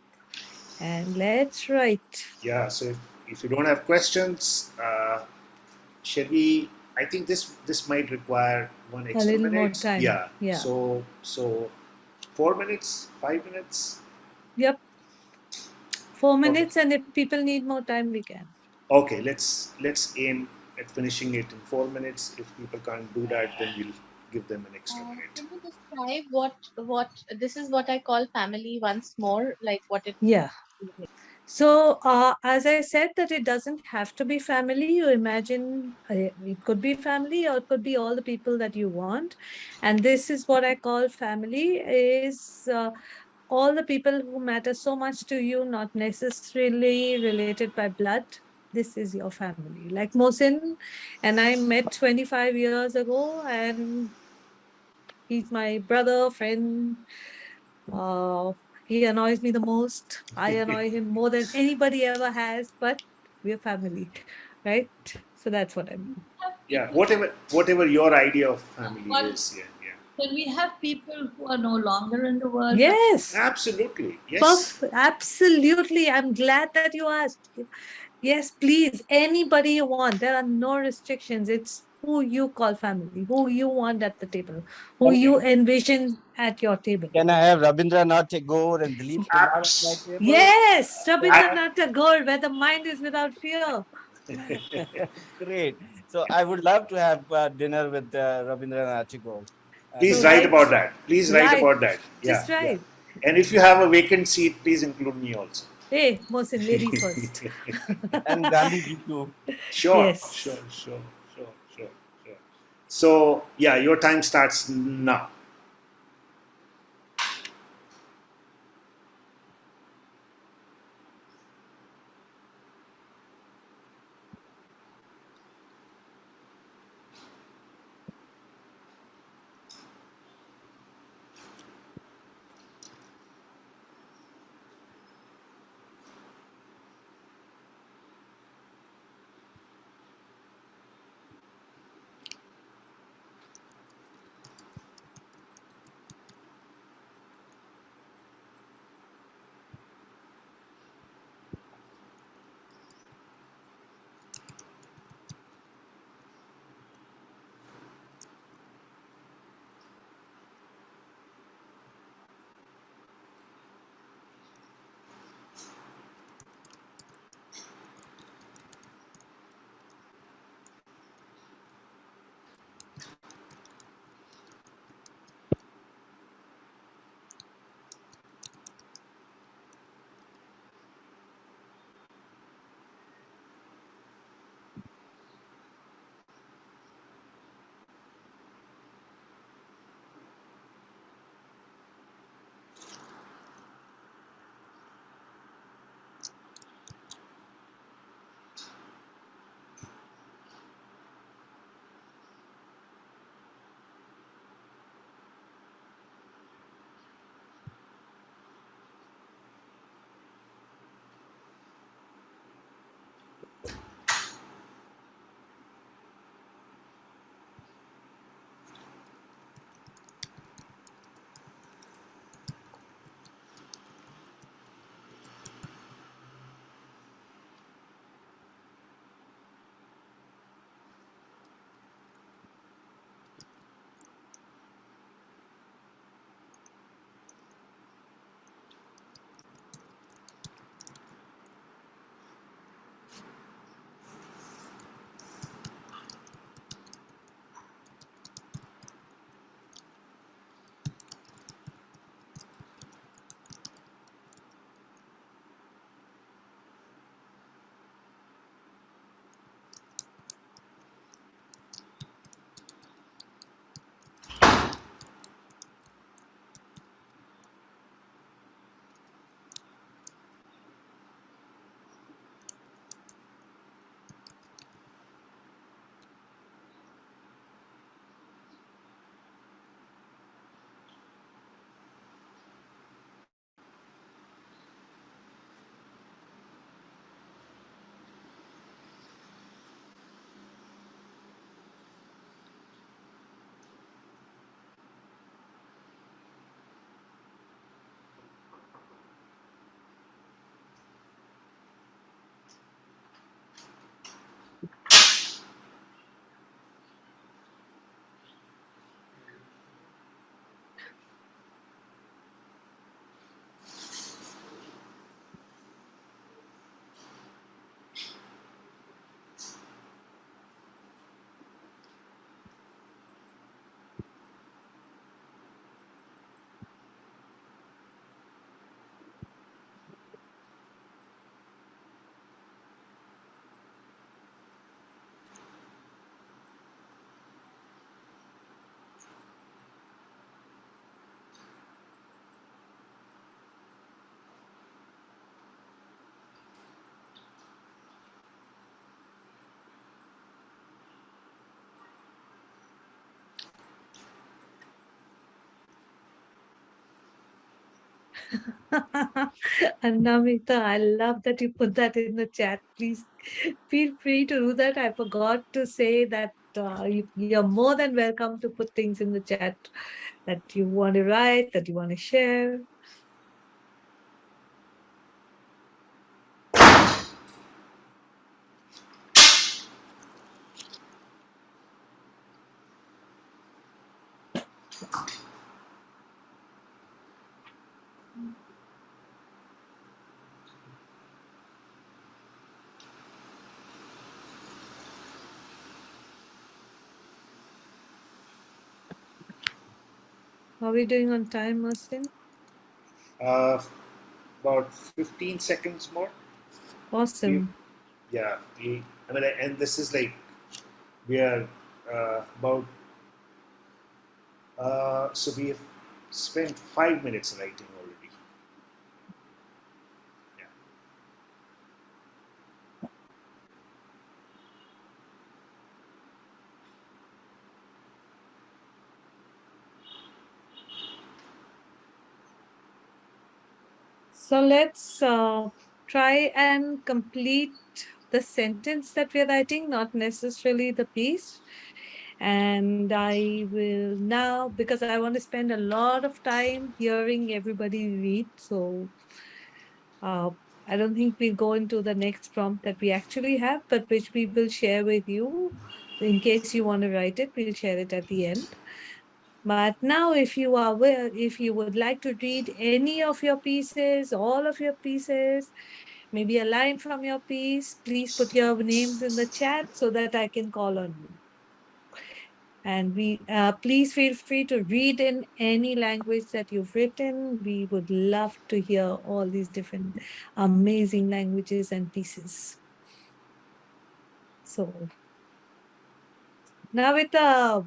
And let's write. Yeah, so if you don't have questions, shall we? I think this might require one extra little more minute. time. Yeah. Yeah. So 4 minutes, 5 minutes. Yep. 4 minutes, and if people need more time, we can. Okay, let's aim at finishing it in 4 minutes. If people can't do that, then we'll give them an extra minute. Can you describe what this is what I call family once more, like what it? Yeah. So as I said, that it doesn't have to be family. You imagine it could be family, or it could be all the people that you want. And this is what I call family, is all the people who matter so much to you, not necessarily related by blood. This is your family. Like Mohsin and I met 25 years ago, and he's my brother, friend. He annoys me the most. I annoy him more than anybody ever has, but we're family, right? So that's what I mean. Yeah, whatever your idea of family is. Yeah. Can we have people who are no longer in the world? Yes. Absolutely. Yes. Absolutely. I'm glad that you asked. Yes, please. Anybody you want. There are no restrictions. It's who you call family, who you want at the table, who Okay. you envision at your table. Can I have Rabindranath Tagore and Dilip Kumar at my table? Yes, I- Rabindranath Tagore, where the mind is without fear. Great. So I would love to have dinner with Rabindranath Tagore. Please So write right, about that. Please write right, about that. Yeah, just yeah. right. And if you have a vacant seat, please include me also. Hey, Mohsin, ladies first. And Gandhi ji too. Sure, Yes. sure, sure, sure, sure, sure. So, yeah, your time starts now. And Namrata, I love that you put that in the chat. Please feel free to do that. I forgot to say that you're more than welcome to put things in the chat that you want to write, that you want to share. How are we doing on time, Mohsin? About 15 seconds more. Awesome. Yeah, I mean, and this is like, we are about, so we have spent 5 minutes writing already. Yeah. So let's try and complete the sentence that we're writing, not necessarily the piece. And I will now, because I want to spend a lot of time hearing everybody read. So I don't think we'll go into the next prompt that we actually have, but which we will share with you. In case you want to write it, we'll share it at the end. But now, if you are if you would like to read any of your pieces, all of your pieces, maybe a line from your piece, please put your names in the chat so that I can call on you. And please feel free to read in any language that you've written. We would love to hear all these different amazing languages and pieces. So, Navita,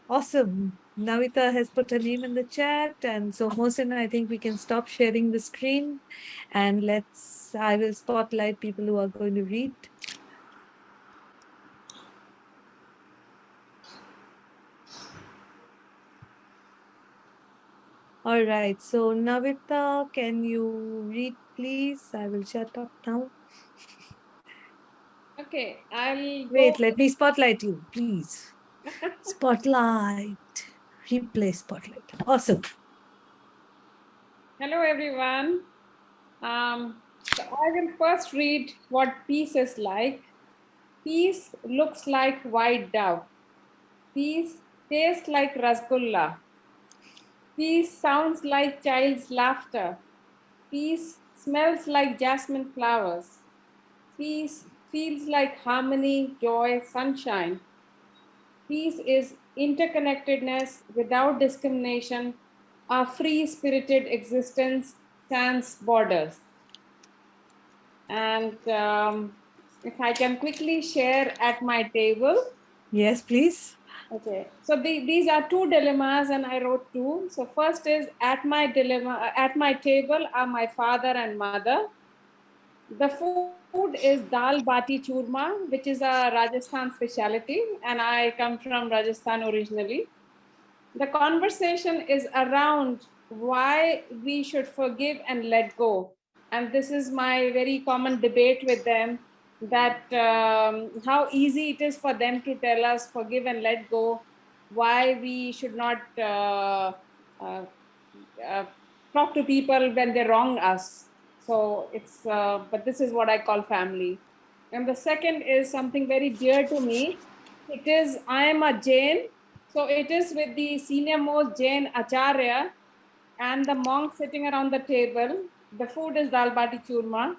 awesome. Navita has put her name in the chat. And so, Mohsin, I think we can stop sharing the screen and I will spotlight people who are going to read. All right. So, Navita, can you read, please? I will shut up now. Okay, I'll Wait, go. let me spotlight you, please. Spotlight. Replay spotlight. Awesome. Hello, everyone. So I will first read what peace is like. Peace looks like white dove. Peace tastes like rasgulla. Peace sounds like child's laughter. Peace smells like jasmine flowers. Peace feels like harmony, joy, sunshine. Peace is interconnectedness without discrimination. A free-spirited existence sans borders. And if I can quickly share at my table. Yes, please. Okay, so these are two dilemmas and I wrote two. So first is at my table are my father and mother. The food is dal bati churma, which is a Rajasthan specialty, and I come from Rajasthan originally. The conversation is around why we should forgive and let go. And this is my very common debate with them, that how easy it is for them to tell us forgive and let go, why we should not talk to people when they wrong us. So it's, but this is what I call family. And the second is something very dear to me. It is, I am a Jain. So it is with the senior most Jain Acharya and the monks sitting around the table. The food is dal bati churma.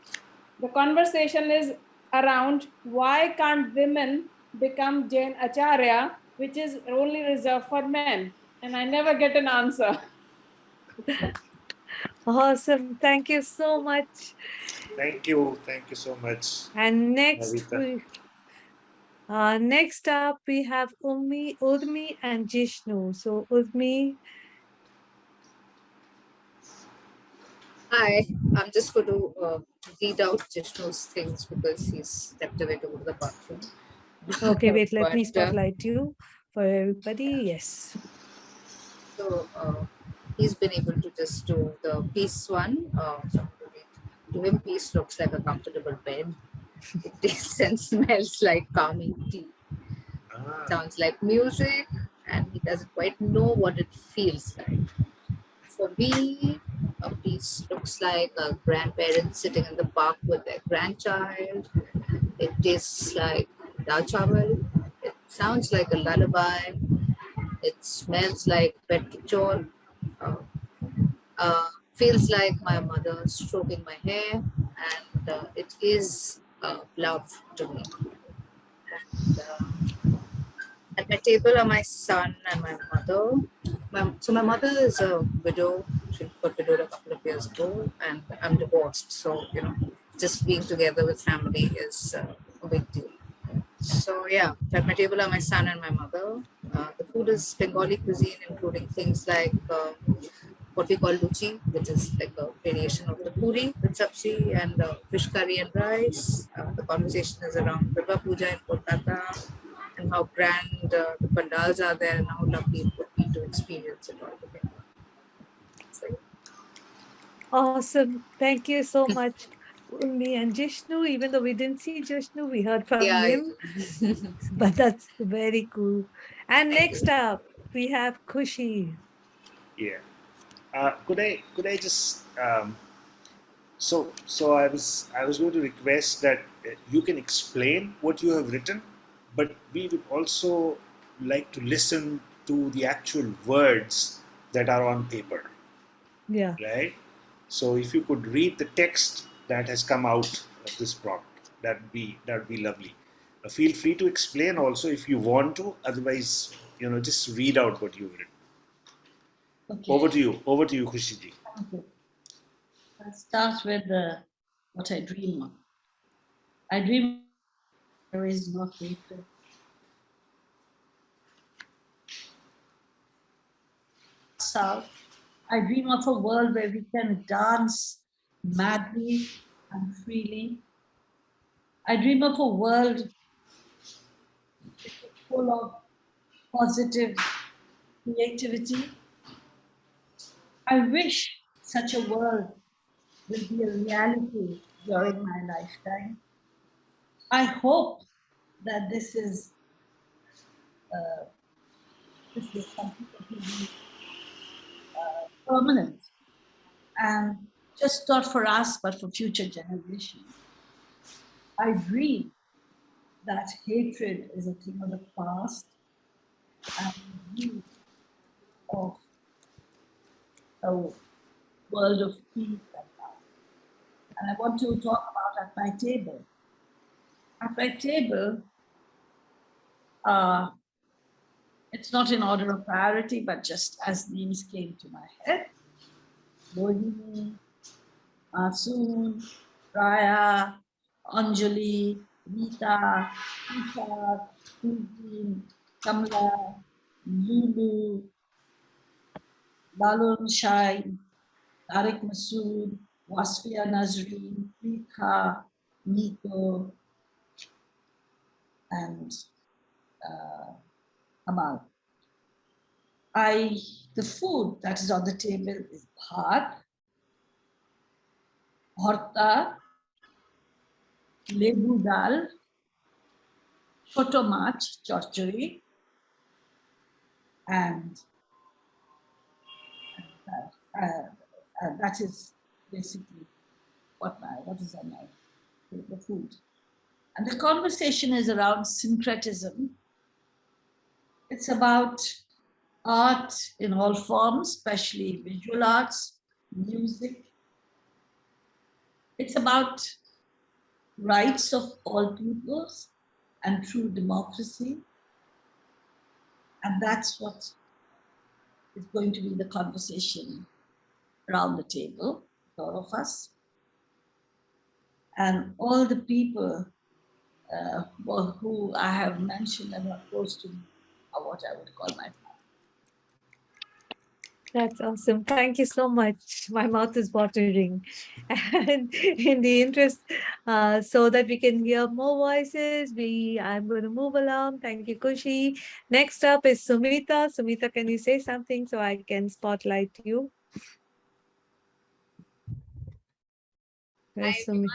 The conversation is around why can't women become Jain Acharya, which is only reserved for men. And I never get an answer. Awesome. Thank you so much. Thank you. Thank you so much. And next up we have Urmi and Jishnu. So Urmi. Hi, I'm just going to read out Jishnu's things because he's stepped away to go to the bathroom. Okay, wait, let me spotlight you for everybody. Yes. So he's been able to just do the piece one. To him, peace looks like a comfortable bed. It tastes and smells like calming tea. Sounds like music, and he doesn't quite know what it feels like. For me, a piece looks like a grandparent sitting in the park with their grandchild. It tastes like dal chawal. It sounds like a lullaby. It smells like petrol. Feels like my mother stroking my hair, and it is love to me. And, at my table are my son and my mother. So my mother is a widow. She got widowed a couple of years ago, and I'm divorced. So just being together with family is a big deal. So yeah, at my table are my son and my mother. The food is Bengali cuisine, including things like what we call luchi, which is like a variation of the puri with sabzi and fish curry and rice. The conversation is around Durga Puja in Kolkata and how grand the pandals are there and how lovely it would be to experience it all together. So, Awesome. Thank you so much, Urmi and Jishnu. Even though we didn't see Jishnu, we heard from him. But that's very cool. And next up, we have Khushi. Yeah. Could I just so I was going to request that you can explain what you have written, but we would also like to listen to the actual words that are on paper. Yeah. Right. So if you could read the text that has come out of this prompt, that'd be lovely. Feel free to explain also if you want to. Otherwise, just read out what you've written. Okay. Over to you, Khushi ji. Okay. I'll start with what I dream of. I dream there is no hatred. South. I dream of a world where we can dance madly and freely. I dream of a world full of positive creativity. I wish such a world will be a reality during my lifetime. I hope that this is something that will be permanent and just not for us, but for future generations. I dream that hatred is a thing of the past and dream of a world of peace and love. And I want to talk about at my table. At my table, it's not in order of priority, but just as names came to my head. Rohini, Masoon, Raya, Anjali, Rita, Tushar, Sujan, Kamla, Lulu, Lalun Shai, Tariq Masood, Wasfia Nazreen, Preetha, Nico, and Amal. The food that is on the table is bhat, bharta, lebu dal, choto mach, chorchuri, and that is basically what is on the food. And the conversation is around syncretism. It's about art in all forms, especially visual arts, music. It's about rights of all peoples and true democracy. And that's what is going to be the conversation around the table, all of us. And all the people who I have mentioned and are close to me are what I would call my family. That's awesome. Thank you so much. My mouth is watering. And in the interest, so that we can hear more voices, I'm going to move along. Thank you, Khushi. Next up is Sumita. Sumita, can you say something so I can spotlight you? Hi, everyone.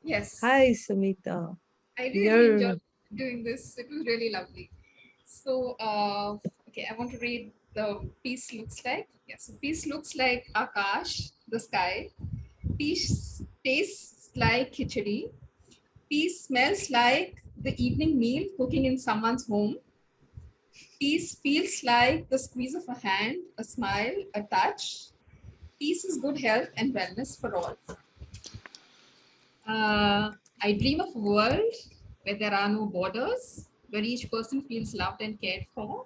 Yes. Hi, Sumita. I really enjoyed doing this. It was really lovely. So, okay, I want to read the piece looks like. Yeah, so piece looks like Akash, the sky. Piece tastes like khichdi. Piece smells like the evening meal cooking in someone's home. Peace feels like the squeeze of a hand, a smile, a touch. Peace is good health and wellness for all. I dream of a world where there are no borders, where each person feels loved and cared for,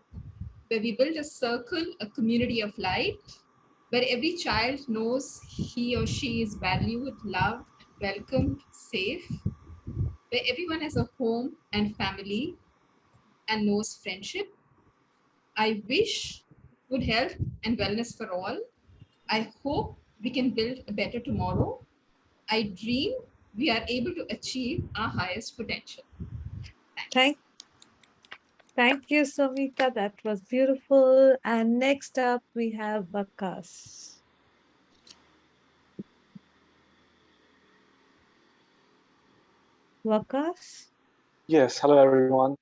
where we build a circle, a community of light, where every child knows he or she is valued, loved, welcomed, safe, where everyone has a home and family and knows friendship. I wish good health and wellness for all. I hope we can build a better tomorrow. I dream we are able to achieve our highest potential. Thank you, Samita. That was beautiful. And next up, we have Vakas. Vakas? Yes, hello everyone.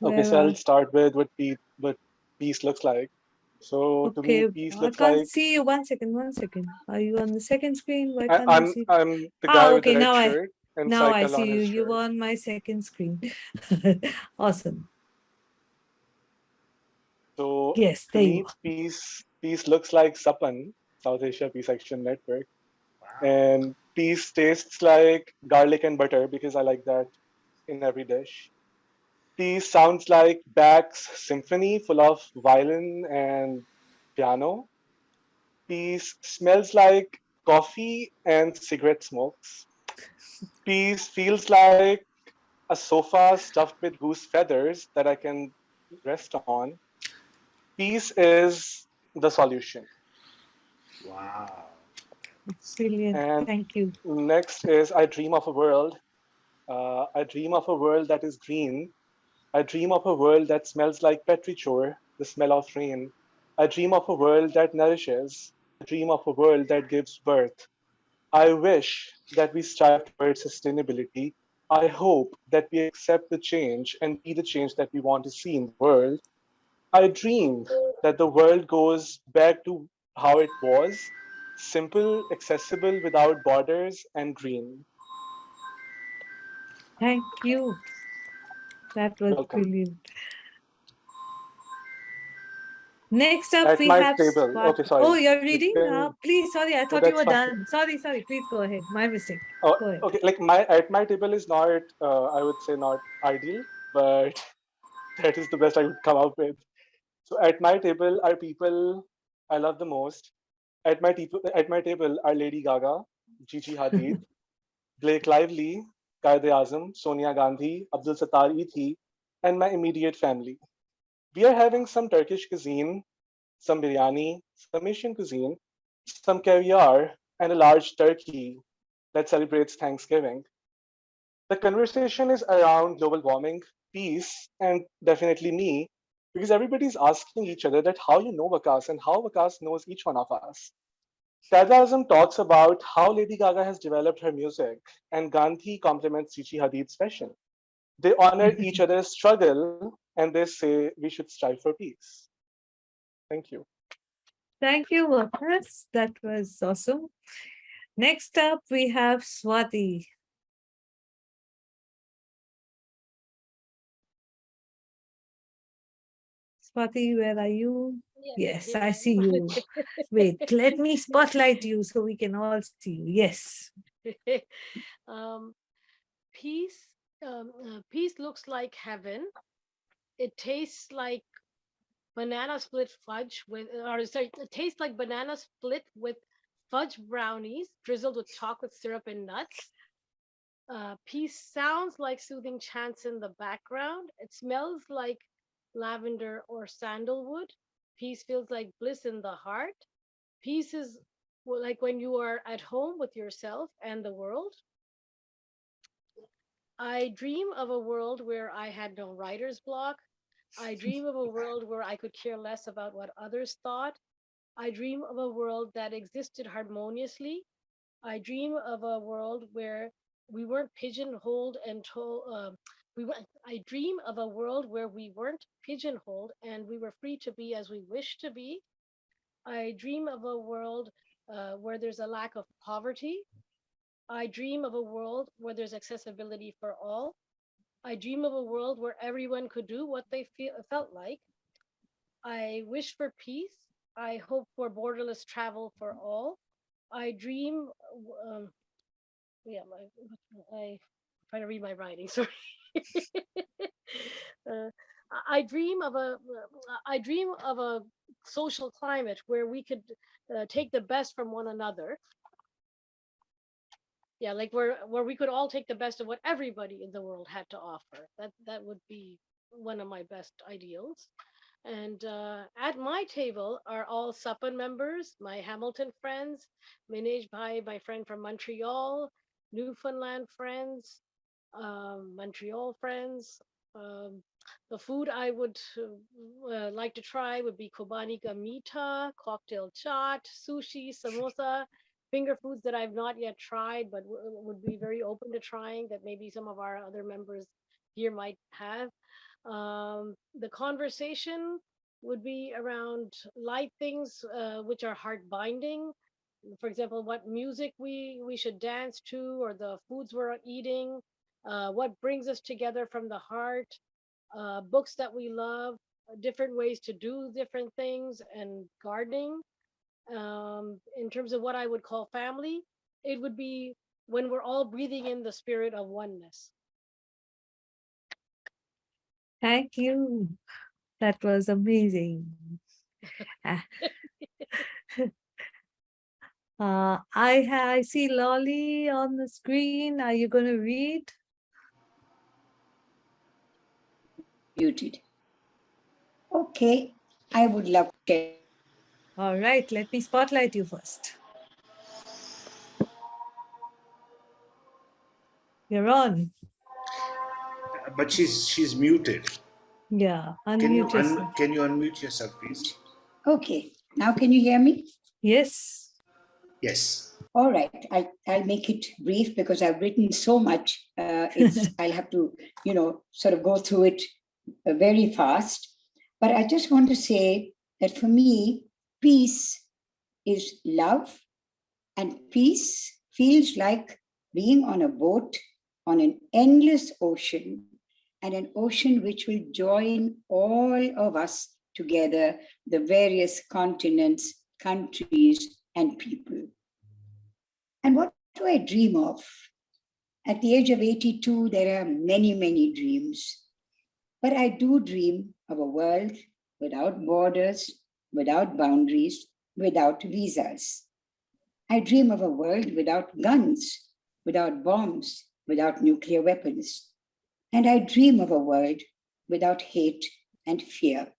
Okay, so I'll start with what peace looks like. So to me, peace I looks can't like see you. One second. Are you on the second screen? Why can't I see? I'm the guy with the Okay. red shirt and Now I cycle see on you. his You shirt. were on my second screen. Awesome. So yes, to me, peace looks like Sapan, South Asia Peace Action Network, and peace tastes like garlic and butter because I like that in every dish. Peace sounds like Bach's symphony full of violin and piano. Peace smells like coffee and cigarette smokes. Peace feels like a sofa stuffed with goose feathers that I can rest on. Peace is the solution. Wow. Brilliant. And Thank you. next is I dream of a world. I dream of a world that is green. I dream of a world that smells like petrichor, the smell of rain. I dream of a world that nourishes. I dream of a world that gives birth. I wish that we strive towards sustainability. I hope that we accept the change and be the change that we want to see in the world. I dream that the world goes back to how it was, simple, accessible, without borders, and green. Thank you. That was Welcome. brilliant. Next up, At we my have table. Okay, sorry. Oh, you're reading? Can... Please, sorry, I thought you that's were fine. done. Sorry. Please go ahead. My mistake. Oh, go ahead. okay. Like at my table is not, I would say not ideal, but that is the best I would come up with. So at my table are people I love the most. At my table are Lady Gaga, Gigi Hadid, Blake Lively, Qaid-e-Azam, Sonia Gandhi, Abdul Sattar Ethi, and my immediate family. We are having some Turkish cuisine, some biryani, some Asian cuisine, some caviar, and a large turkey that celebrates Thanksgiving. The conversation is around global warming, peace, and definitely me, because everybody's asking each other that how you know Vakas and how Vakas knows each one of us. Qaid-e-Azam talks about how Lady Gaga has developed her music, and Gandhi compliments Gigi Hadid's fashion. They honor each other's struggle, and they say we should strive for peace. Thank you. Thank you, Vakas. That was awesome. Next up, we have Swati. Swati, where are you? Yes, I see you. Wait, let me spotlight you so we can all see you. Yes. Peace, peace looks like heaven. It tastes like banana split fudge with, or sorry, it tastes like banana split with fudge brownies drizzled with chocolate syrup and nuts. Peace sounds like soothing chants in the background. It smells like lavender or sandalwood. Peace feels like bliss in the heart. Peace is like when you are at home with yourself and the world. I dream of a world where I had no writer's block. I dream of a world where I could care less about what others thought. I dream of a world that existed harmoniously. I dream of a world where we weren't pigeonholed and told. I dream of a world where we weren't pigeonholed and we were free to be as we wish to be. I dream of a world where there's a lack of poverty. I dream of a world where there's accessibility for all. I dream of a world where everyone could do what they felt like. I wish for peace. I hope for borderless travel for all. I dream, I try to read my writing, sorry. uh, I dream of a social climate where we could take the best from one another. Yeah, like where we could all take the best of what everybody in the world had to offer. That would be one of my best ideals. And at my table are all Sapan members, my Hamilton friends, Minej Bhai, my friend from Montreal, Newfoundland friends, Montreal friends. The food I would like to try would be Kobani ka meetha, cocktail chaat, sushi, samosa, finger foods that I've not yet tried, but would be very open to trying that maybe some of our other members here might have. The conversation would be around light things which are heart binding. For example, what music we should dance to, or the foods we're eating, what brings us together from the heart, books that we love, different ways to do different things, and gardening. In terms of what I would call family, it would be when we're all breathing in the spirit of oneness. Thank you. That was amazing. I see Lolly on the screen. Are you going to read? Muted. Okay, I would love to. All right, let me spotlight you first. You're on. But she's muted. Yeah, unmute yourself. Can you unmute yourself, please? Okay, now can you hear me? Yes. Yes. All right, I'll make it brief because I've written so much. I'll have to, sort of go through it very fast. But I just want to say that for me, peace is love, and peace feels like being on a boat on an endless ocean, and an ocean which will join all of us together, the various continents, countries, and people. And what do I dream of? At the age of 82, there are many, many dreams. But I do dream of a world without borders, without boundaries, without visas. I dream of a world without guns, without bombs, without nuclear weapons. And I dream of a world without hate and fear.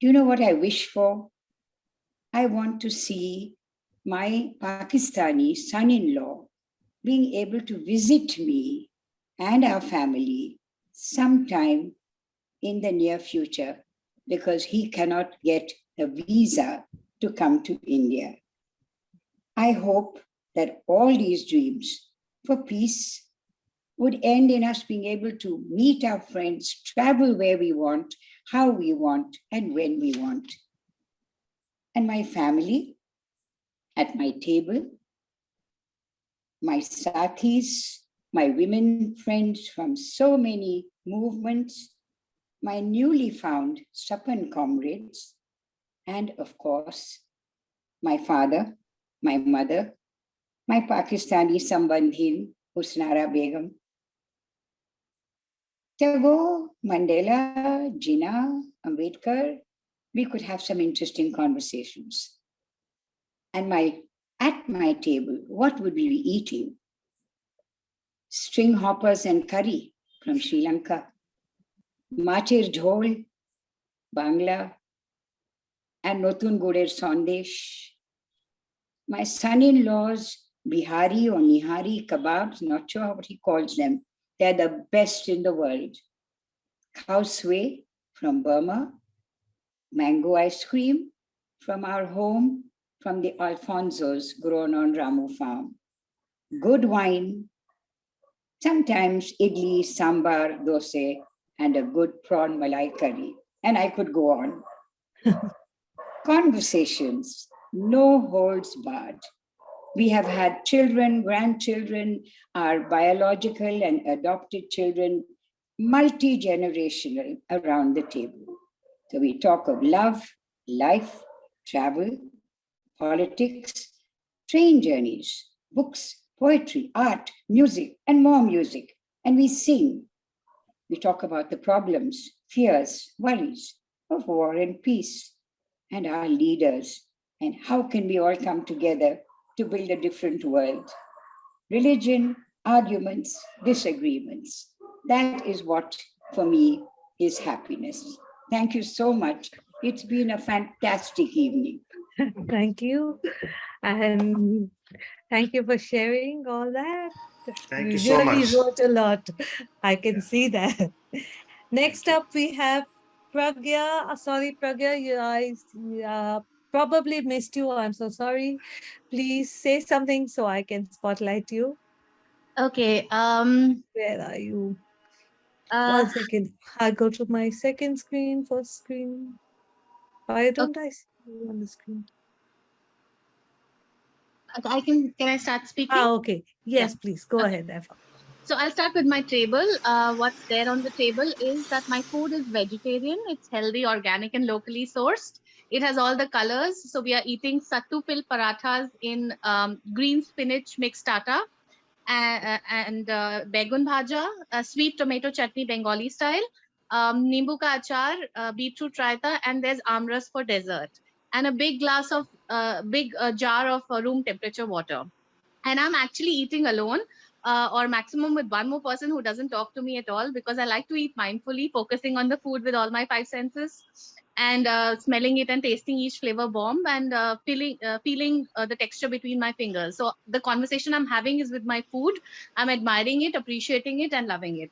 Do you know what I wish for? I want to see my Pakistani son-in-law being able to visit me and our family sometime in the near future, because he cannot get a visa to come to India. I hope that all these dreams for peace would end in us being able to meet our friends, travel where we want, how we want, and when we want. And my family at my table, my sathis, my women friends from so many movements, my newly found Sapan comrades, and of course, my father, my mother, my Pakistani Sambandhin, Husnara Begum, Tagore, Mandela, Jinnah, Ambedkar, we could have some interesting conversations. And at my table, what would we be eating? String hoppers and curry from Sri Lanka, Machir Jhol, Bangla, and Notun Gurer Sandesh. My son-in-law's Bihari or Nihari kebabs, not sure what he calls them, they're the best in the world. Cow suey from Burma, mango ice cream from our home, from the Alfonsos grown on Ramu farm. Good wine, sometimes idli, sambar, dosa, and a good prawn malai curry. And I could go on. Conversations, no holds barred. We have had children, grandchildren, our biological and adopted children, multi-generational around the table. So we talk of love, life, travel, politics, train journeys, books, poetry, art, music, and more music. And we sing. We talk about the problems, fears, worries of war and peace, and our leaders, and how can we all come together to build a different world. Religion, arguments, disagreements. That is what, for me, is happiness. Thank you so much. It's been a fantastic evening. Thank you. And thank you for sharing all that. Thank you You so really much. wrote a lot. I can see that. Next up, we have Pragya. Sorry, Pragya, I probably missed you. I'm so sorry. Please say something so I can spotlight you. Okay. Where are you? 1 second. I'll go to my second screen, first screen. Why don't I see you on the screen? Can I start speaking? Okay. Yes, please. Go ahead, Eva. So I'll start with my table. What's there on the table is that my food is vegetarian. It's healthy, organic, and locally sourced. It has all the colors. So we are eating sattu pil parathas in green spinach mixed starter and begun bhaja, sweet tomato chutney Bengali style, nimbu ka achar, beetroot raita, and there's amras for dessert, and a big glass of jar of room temperature water. And I'm actually eating alone, or maximum with one more person who doesn't talk to me at all, because I like to eat mindfully, focusing on the food with all my five senses, and smelling it and tasting each flavor bomb, and feeling the texture between my fingers. So the conversation I'm having is with my food. I'm admiring it, appreciating it, and loving it.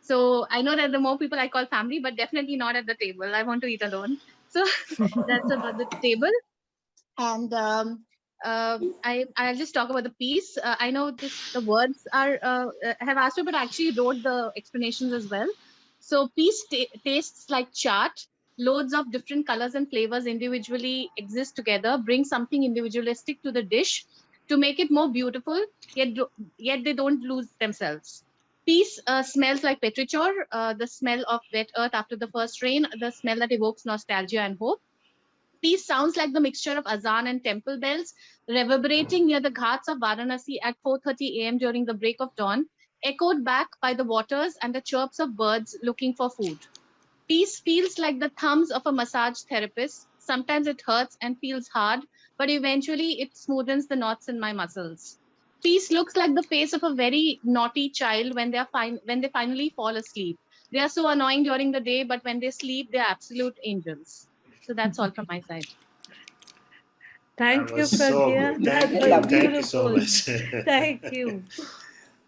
So I know that the more people I call family, but definitely not at the table. I want to eat alone. So that's about the table. And I'll just talk about the piece. I know the words are have asked me, but I actually wrote the explanations as well. So piece tastes like chaat. Loads of different colors and flavors individually exist together, bring something individualistic to the dish to make it more beautiful, yet they don't lose themselves. Peace smells like petrichor, the smell of wet earth after the first rain, the smell that evokes nostalgia and hope. Peace sounds like the mixture of azan and temple bells reverberating near the ghats of Varanasi at 4:30 a.m. during the break of dawn, echoed back by the waters and the chirps of birds looking for food. Peace feels like the thumbs of a massage therapist. Sometimes it hurts and feels hard, but eventually it smoothens the knots in my muscles. Peace looks like the face of a very naughty child when they finally fall asleep. They are so annoying during the day, but when they sleep, they're absolute angels. So that's all from my side. Thank That you, was so Pragya. good. That Thank was you. Thank you so beautiful. much. Thank you.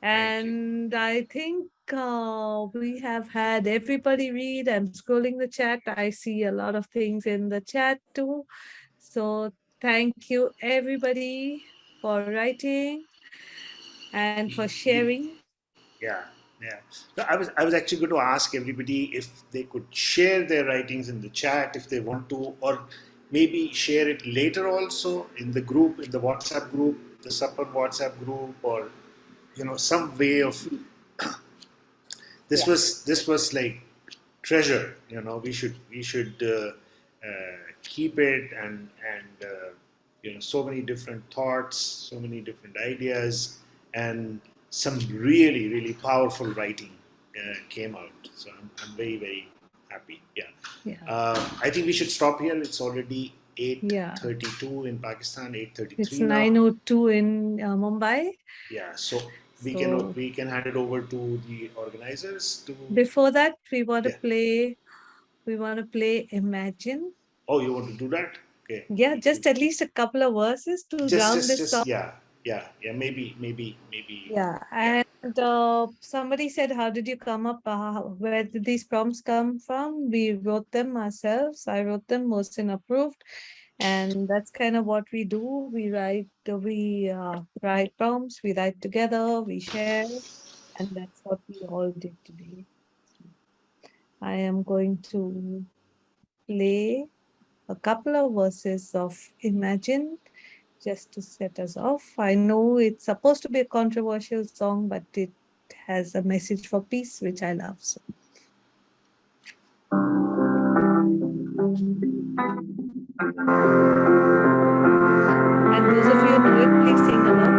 And I think we have had everybody read. I'm scrolling the chat. I see a lot of things in the chat too. So thank you, everybody, for writing and for sharing. Yeah, yeah. So I was actually going to ask everybody if they could share their writings in the chat if they want to, or maybe share it later also in the group, in the WhatsApp group, the Sapan WhatsApp group, or some way of this was like treasure. We should keep it, and so many different thoughts, so many different ideas, and some really really powerful writing came out. So I'm very very happy. I think we should stop here. It's already 8:32 in Pakistan, 8:33 It's now. 9:02 in Mumbai. Yeah, so we So- can hand it over to the organizers to. Before that, we want to play Imagine. Oh, you want to do that? Okay. Yeah, just at least a couple of verses to round this off. Yeah. Maybe. Yeah, and somebody said, how did you come up? Where did these prompts come from? We wrote them ourselves. I wrote them, Mohsin approved. And that's kind of what we do. We write prompts, we write together, we share, and that's what we all did today. I am going to play a couple of verses of Imagine just to set us off. I know it's supposed to be a controversial song, but it has a message for peace, which I love. So. And those of you who know it, please sing along.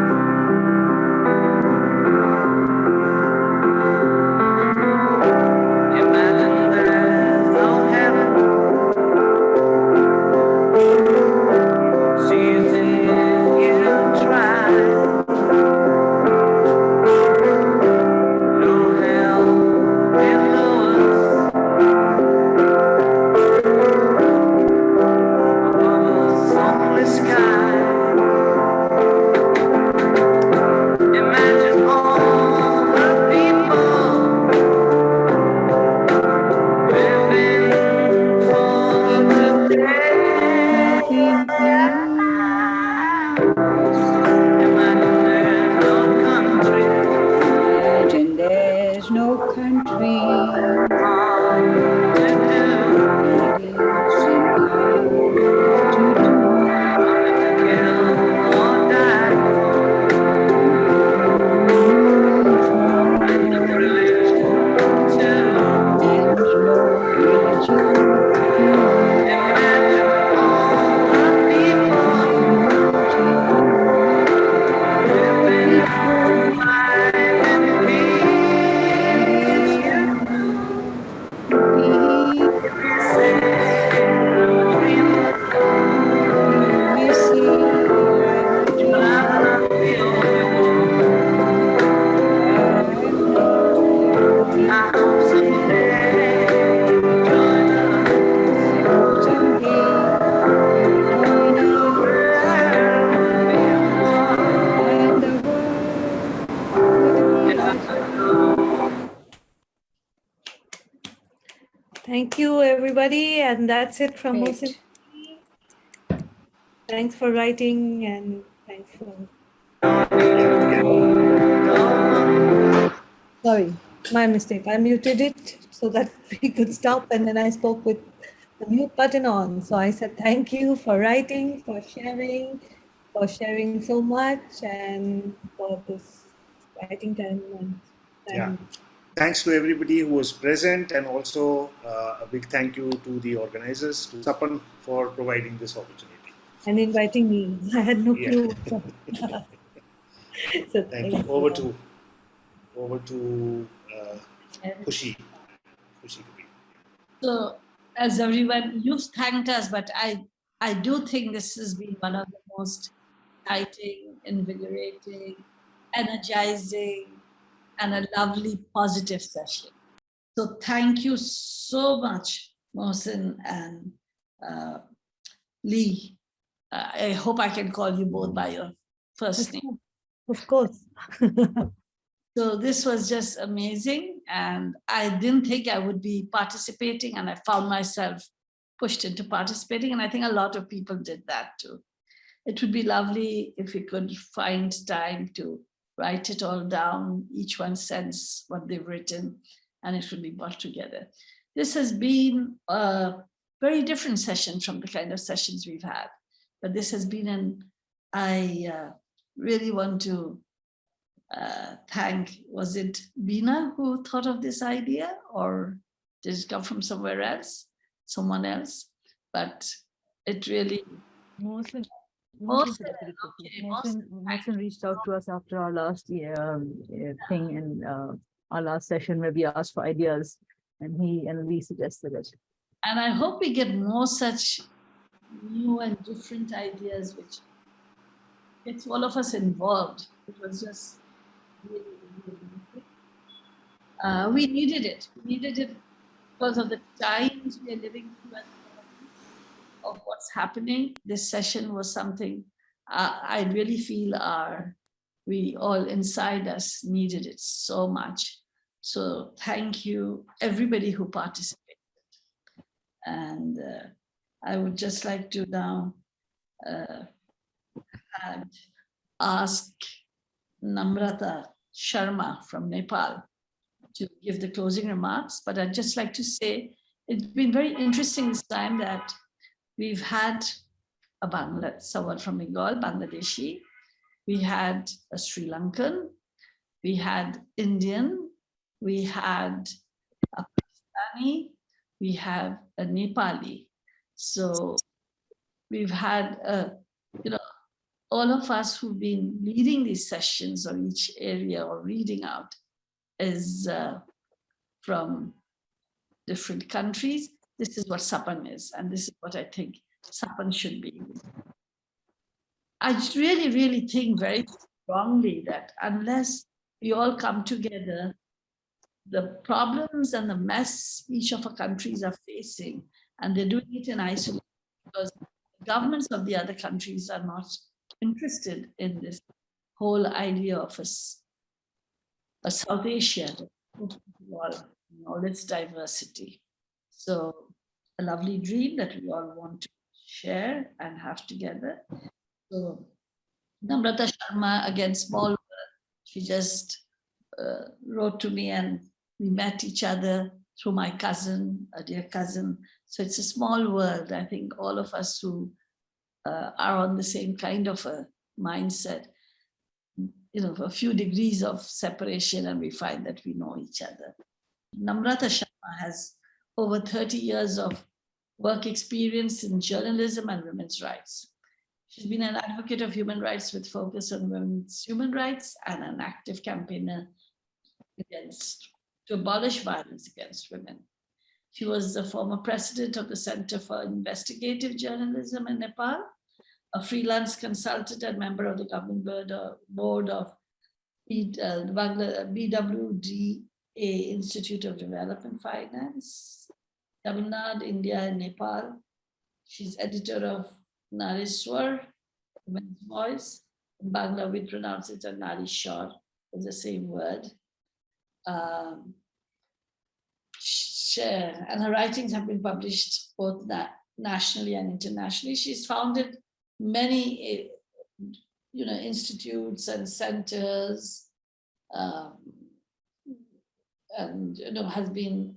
Imagine there's no country. Thank you, everybody. And that's it from Mohsin. Thanks for writing and thanks for... Sorry, my mistake. I muted it so that we could stop, and then I spoke with the mute button on. So I said thank you for writing, for sharing so much, and for this writing time. Yeah. Thanks to everybody who was present, and also a big thank you to the organizers, to Sapan, for providing this opportunity. And inviting me. I had no clue. So thank you. Over to Khushi Kabir. So, as everyone, you've thanked us, but I do think this has been one of the most exciting, invigorating, energizing, and a lovely positive session. So thank you so much, Mohsin and Lee. I hope I can call you both by your first name. Of course. So this was just amazing, and I didn't think I would be participating, and I found myself pushed into participating, and I think a lot of people did that too. It would be lovely if we could find time to write it all down, each one sends what they've written, and it will be brought together. This has been a very different session from the kind of sessions we've had, but this has been I really want to thank, was it Bina who thought of this idea, or did it come from somewhere else, someone else? But it really... Mohsin reached out to us after our last thing and our last session where we asked for ideas, and he and Lee suggested it. And I hope we get more such new and different ideas, which gets all of us involved. It was just really, really we needed it. We needed it because of the times we are living through and of what's happening. This session was something I really feel we all inside us needed it so much. So thank you, everybody who participated. And I would just like to now ask Namrata Sharma from Nepal to give the closing remarks. But I'd just like to say, it's been very interesting this time that we've had someone from Bengal, Bangladeshi. We had a Sri Lankan. We had Indian. We had a Pakistani. We have a Nepali. So we've had, all of us who've been leading these sessions on each area or reading out is from different countries. This is what Sapan is, and this is what I think Sapan should be. I really, really think very strongly that unless we all come together, the problems and the mess each of our countries are facing, and they're doing it in isolation because the governments of the other countries are not interested in this whole idea of a South Asia, all its diversity. So a lovely dream that we all want to share and have together. So Namrata Sharma, again, small world, she just wrote to me and we met each other through my cousin, a dear cousin. So it's a small world. I think all of us who are on the same kind of a mindset, a few degrees of separation and we find that we know each other. Namrata Sharma has over 30 years of work experience in journalism and women's rights. She's been an advocate of human rights with focus on women's human rights and an active campaigner to abolish violence against women. She was the former president of the Center for Investigative Journalism in Nepal, a freelance consultant and member of the government board of BWDA Institute of Development Finance, Tamil Nadu, India, and Nepal. She's editor of Nariswar, Women's Voice. In Bangla, we pronounce it as Narishwar, it's the same word. And her writings have been published both nationally and internationally. She's founded many institutes and centers, and has been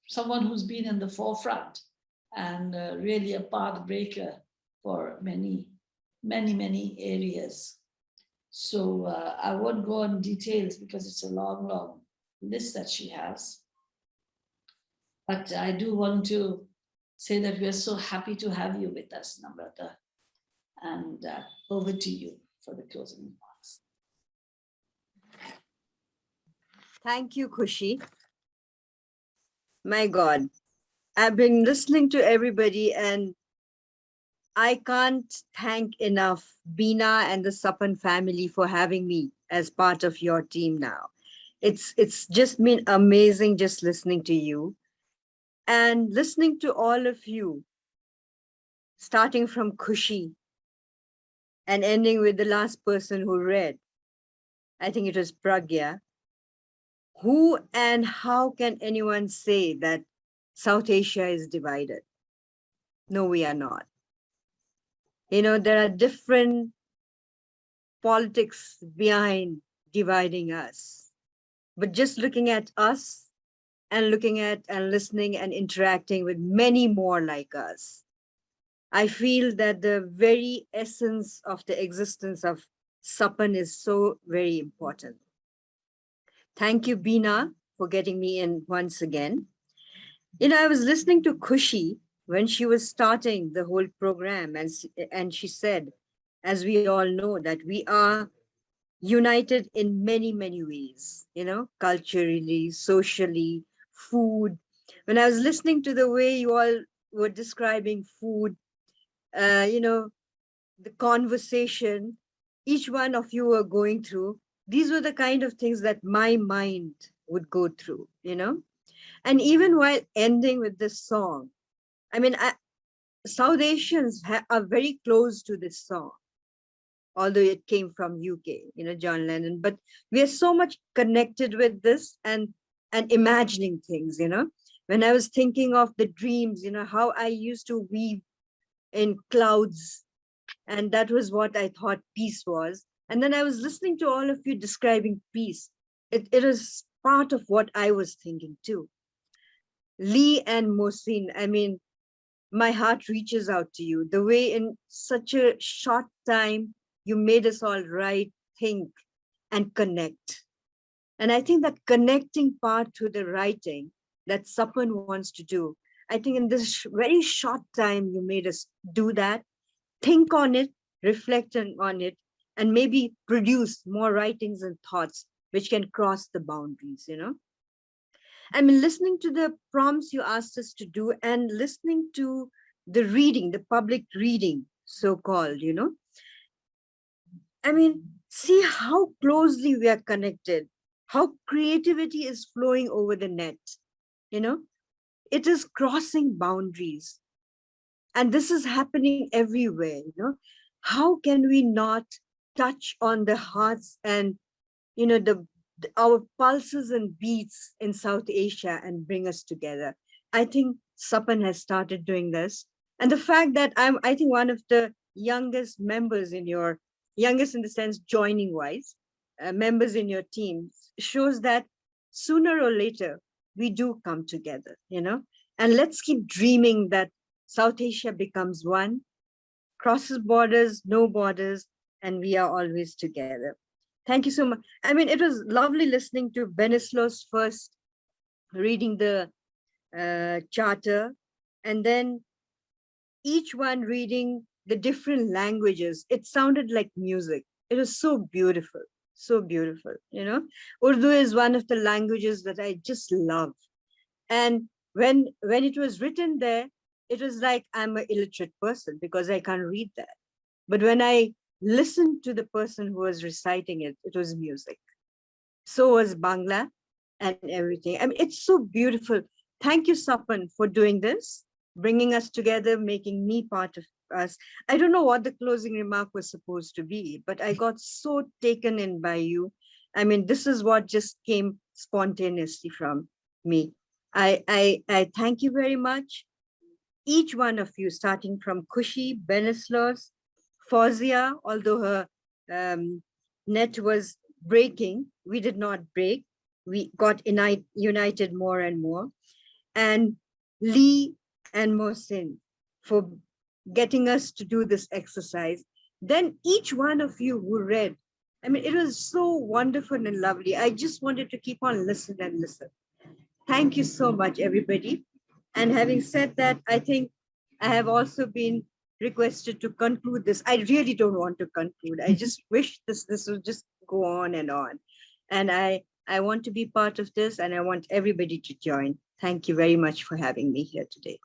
someone who's been in the forefront and really a path breaker for many areas. So I won't go on details because it's a long list that she has. But I do want to say that we are so happy to have you with us, Namrata. And over to you for the closing remarks. Thank you, Khushi. My God, I've been listening to everybody and I can't thank enough Beena and the Sapan family for having me as part of your team now. It's just been amazing just listening to you and listening to all of you, starting from Khushi and ending with the last person who read. I think it was Pragya. Who and how can anyone say that South Asia is divided? No, we are not. There are different politics behind dividing us. But just looking at us and looking at and listening and interacting with many more like us, I feel that the very essence of the existence of Sapan is so very important. Thank you, Beena, for getting me in once again. I was listening to Khushi when she was starting the whole program, and she said, as we all know, that we are united in many ways, culturally, socially, food. When I was listening to the way you all were describing food, the conversation each one of you were going through, these were the kind of things that my mind would go through, And even while ending with this song, South Asians are very close to this song, although it came from UK, John Lennon, but we are so much connected with this and imagining things, When I was thinking of the dreams, how I used to weave in clouds, and that was what I thought peace was. And then I was listening to all of you describing peace. It is part of what I was thinking too. Lee and Mohsin, my heart reaches out to you. The way in such a short time, you made us all write, think, and connect. And I think that connecting part to the writing that Sapan wants to do, I think in this very short time, you made us do that, think on it, reflect on it, and maybe produce more writings and thoughts which can cross the boundaries, you know? I mean, listening to the prompts you asked us to do and listening to the reading, the public reading, so-called, you know? I mean, see how closely we are connected, how creativity is flowing over the net, you know? It is crossing boundaries. And this is happening everywhere, you know? How can we not touch on the hearts and, you know, our pulses and beats in South Asia and bring us together? I think Sapan has started doing this. And the fact that I think one of the youngest members in your, youngest in the sense joining wise, members in your team shows that sooner or later, we do come together, you know? And let's keep dreaming that South Asia becomes one, crosses borders, no borders, and we are always together. Thank you so much. I mean, it was lovely listening to Benislos first, reading the charter, and then each one reading the different languages. It sounded like music. It was so beautiful, you know? Urdu is one of the languages that I just love. And when it was written there, it was like I'm an illiterate person because I can't read that. But when I listened to the person who was reciting it, it was music. So was Bangla and everything. I mean, it's so beautiful. Thank you, Sapan, for doing this, bringing us together, making me part of us. I don't know what the closing remark was supposed to be, but I got so taken in by you. I mean, this is what just came spontaneously from me. I thank you very much. Each one of you, starting from Khushi, Benislos, Fauzia, although her net was breaking, we did not break. We got united more and more. And Lee and Mohsin for getting us to do this exercise. Then each one of you who read, I mean, it was so wonderful and lovely. I just wanted to keep on listening and listen. Thank you so much, everybody. And having said that, I think I have also been requested to conclude this. I really don't want to conclude. I just wish this will just go on. And I want to be part of this and I want everybody to join. Thank you very much for having me here today.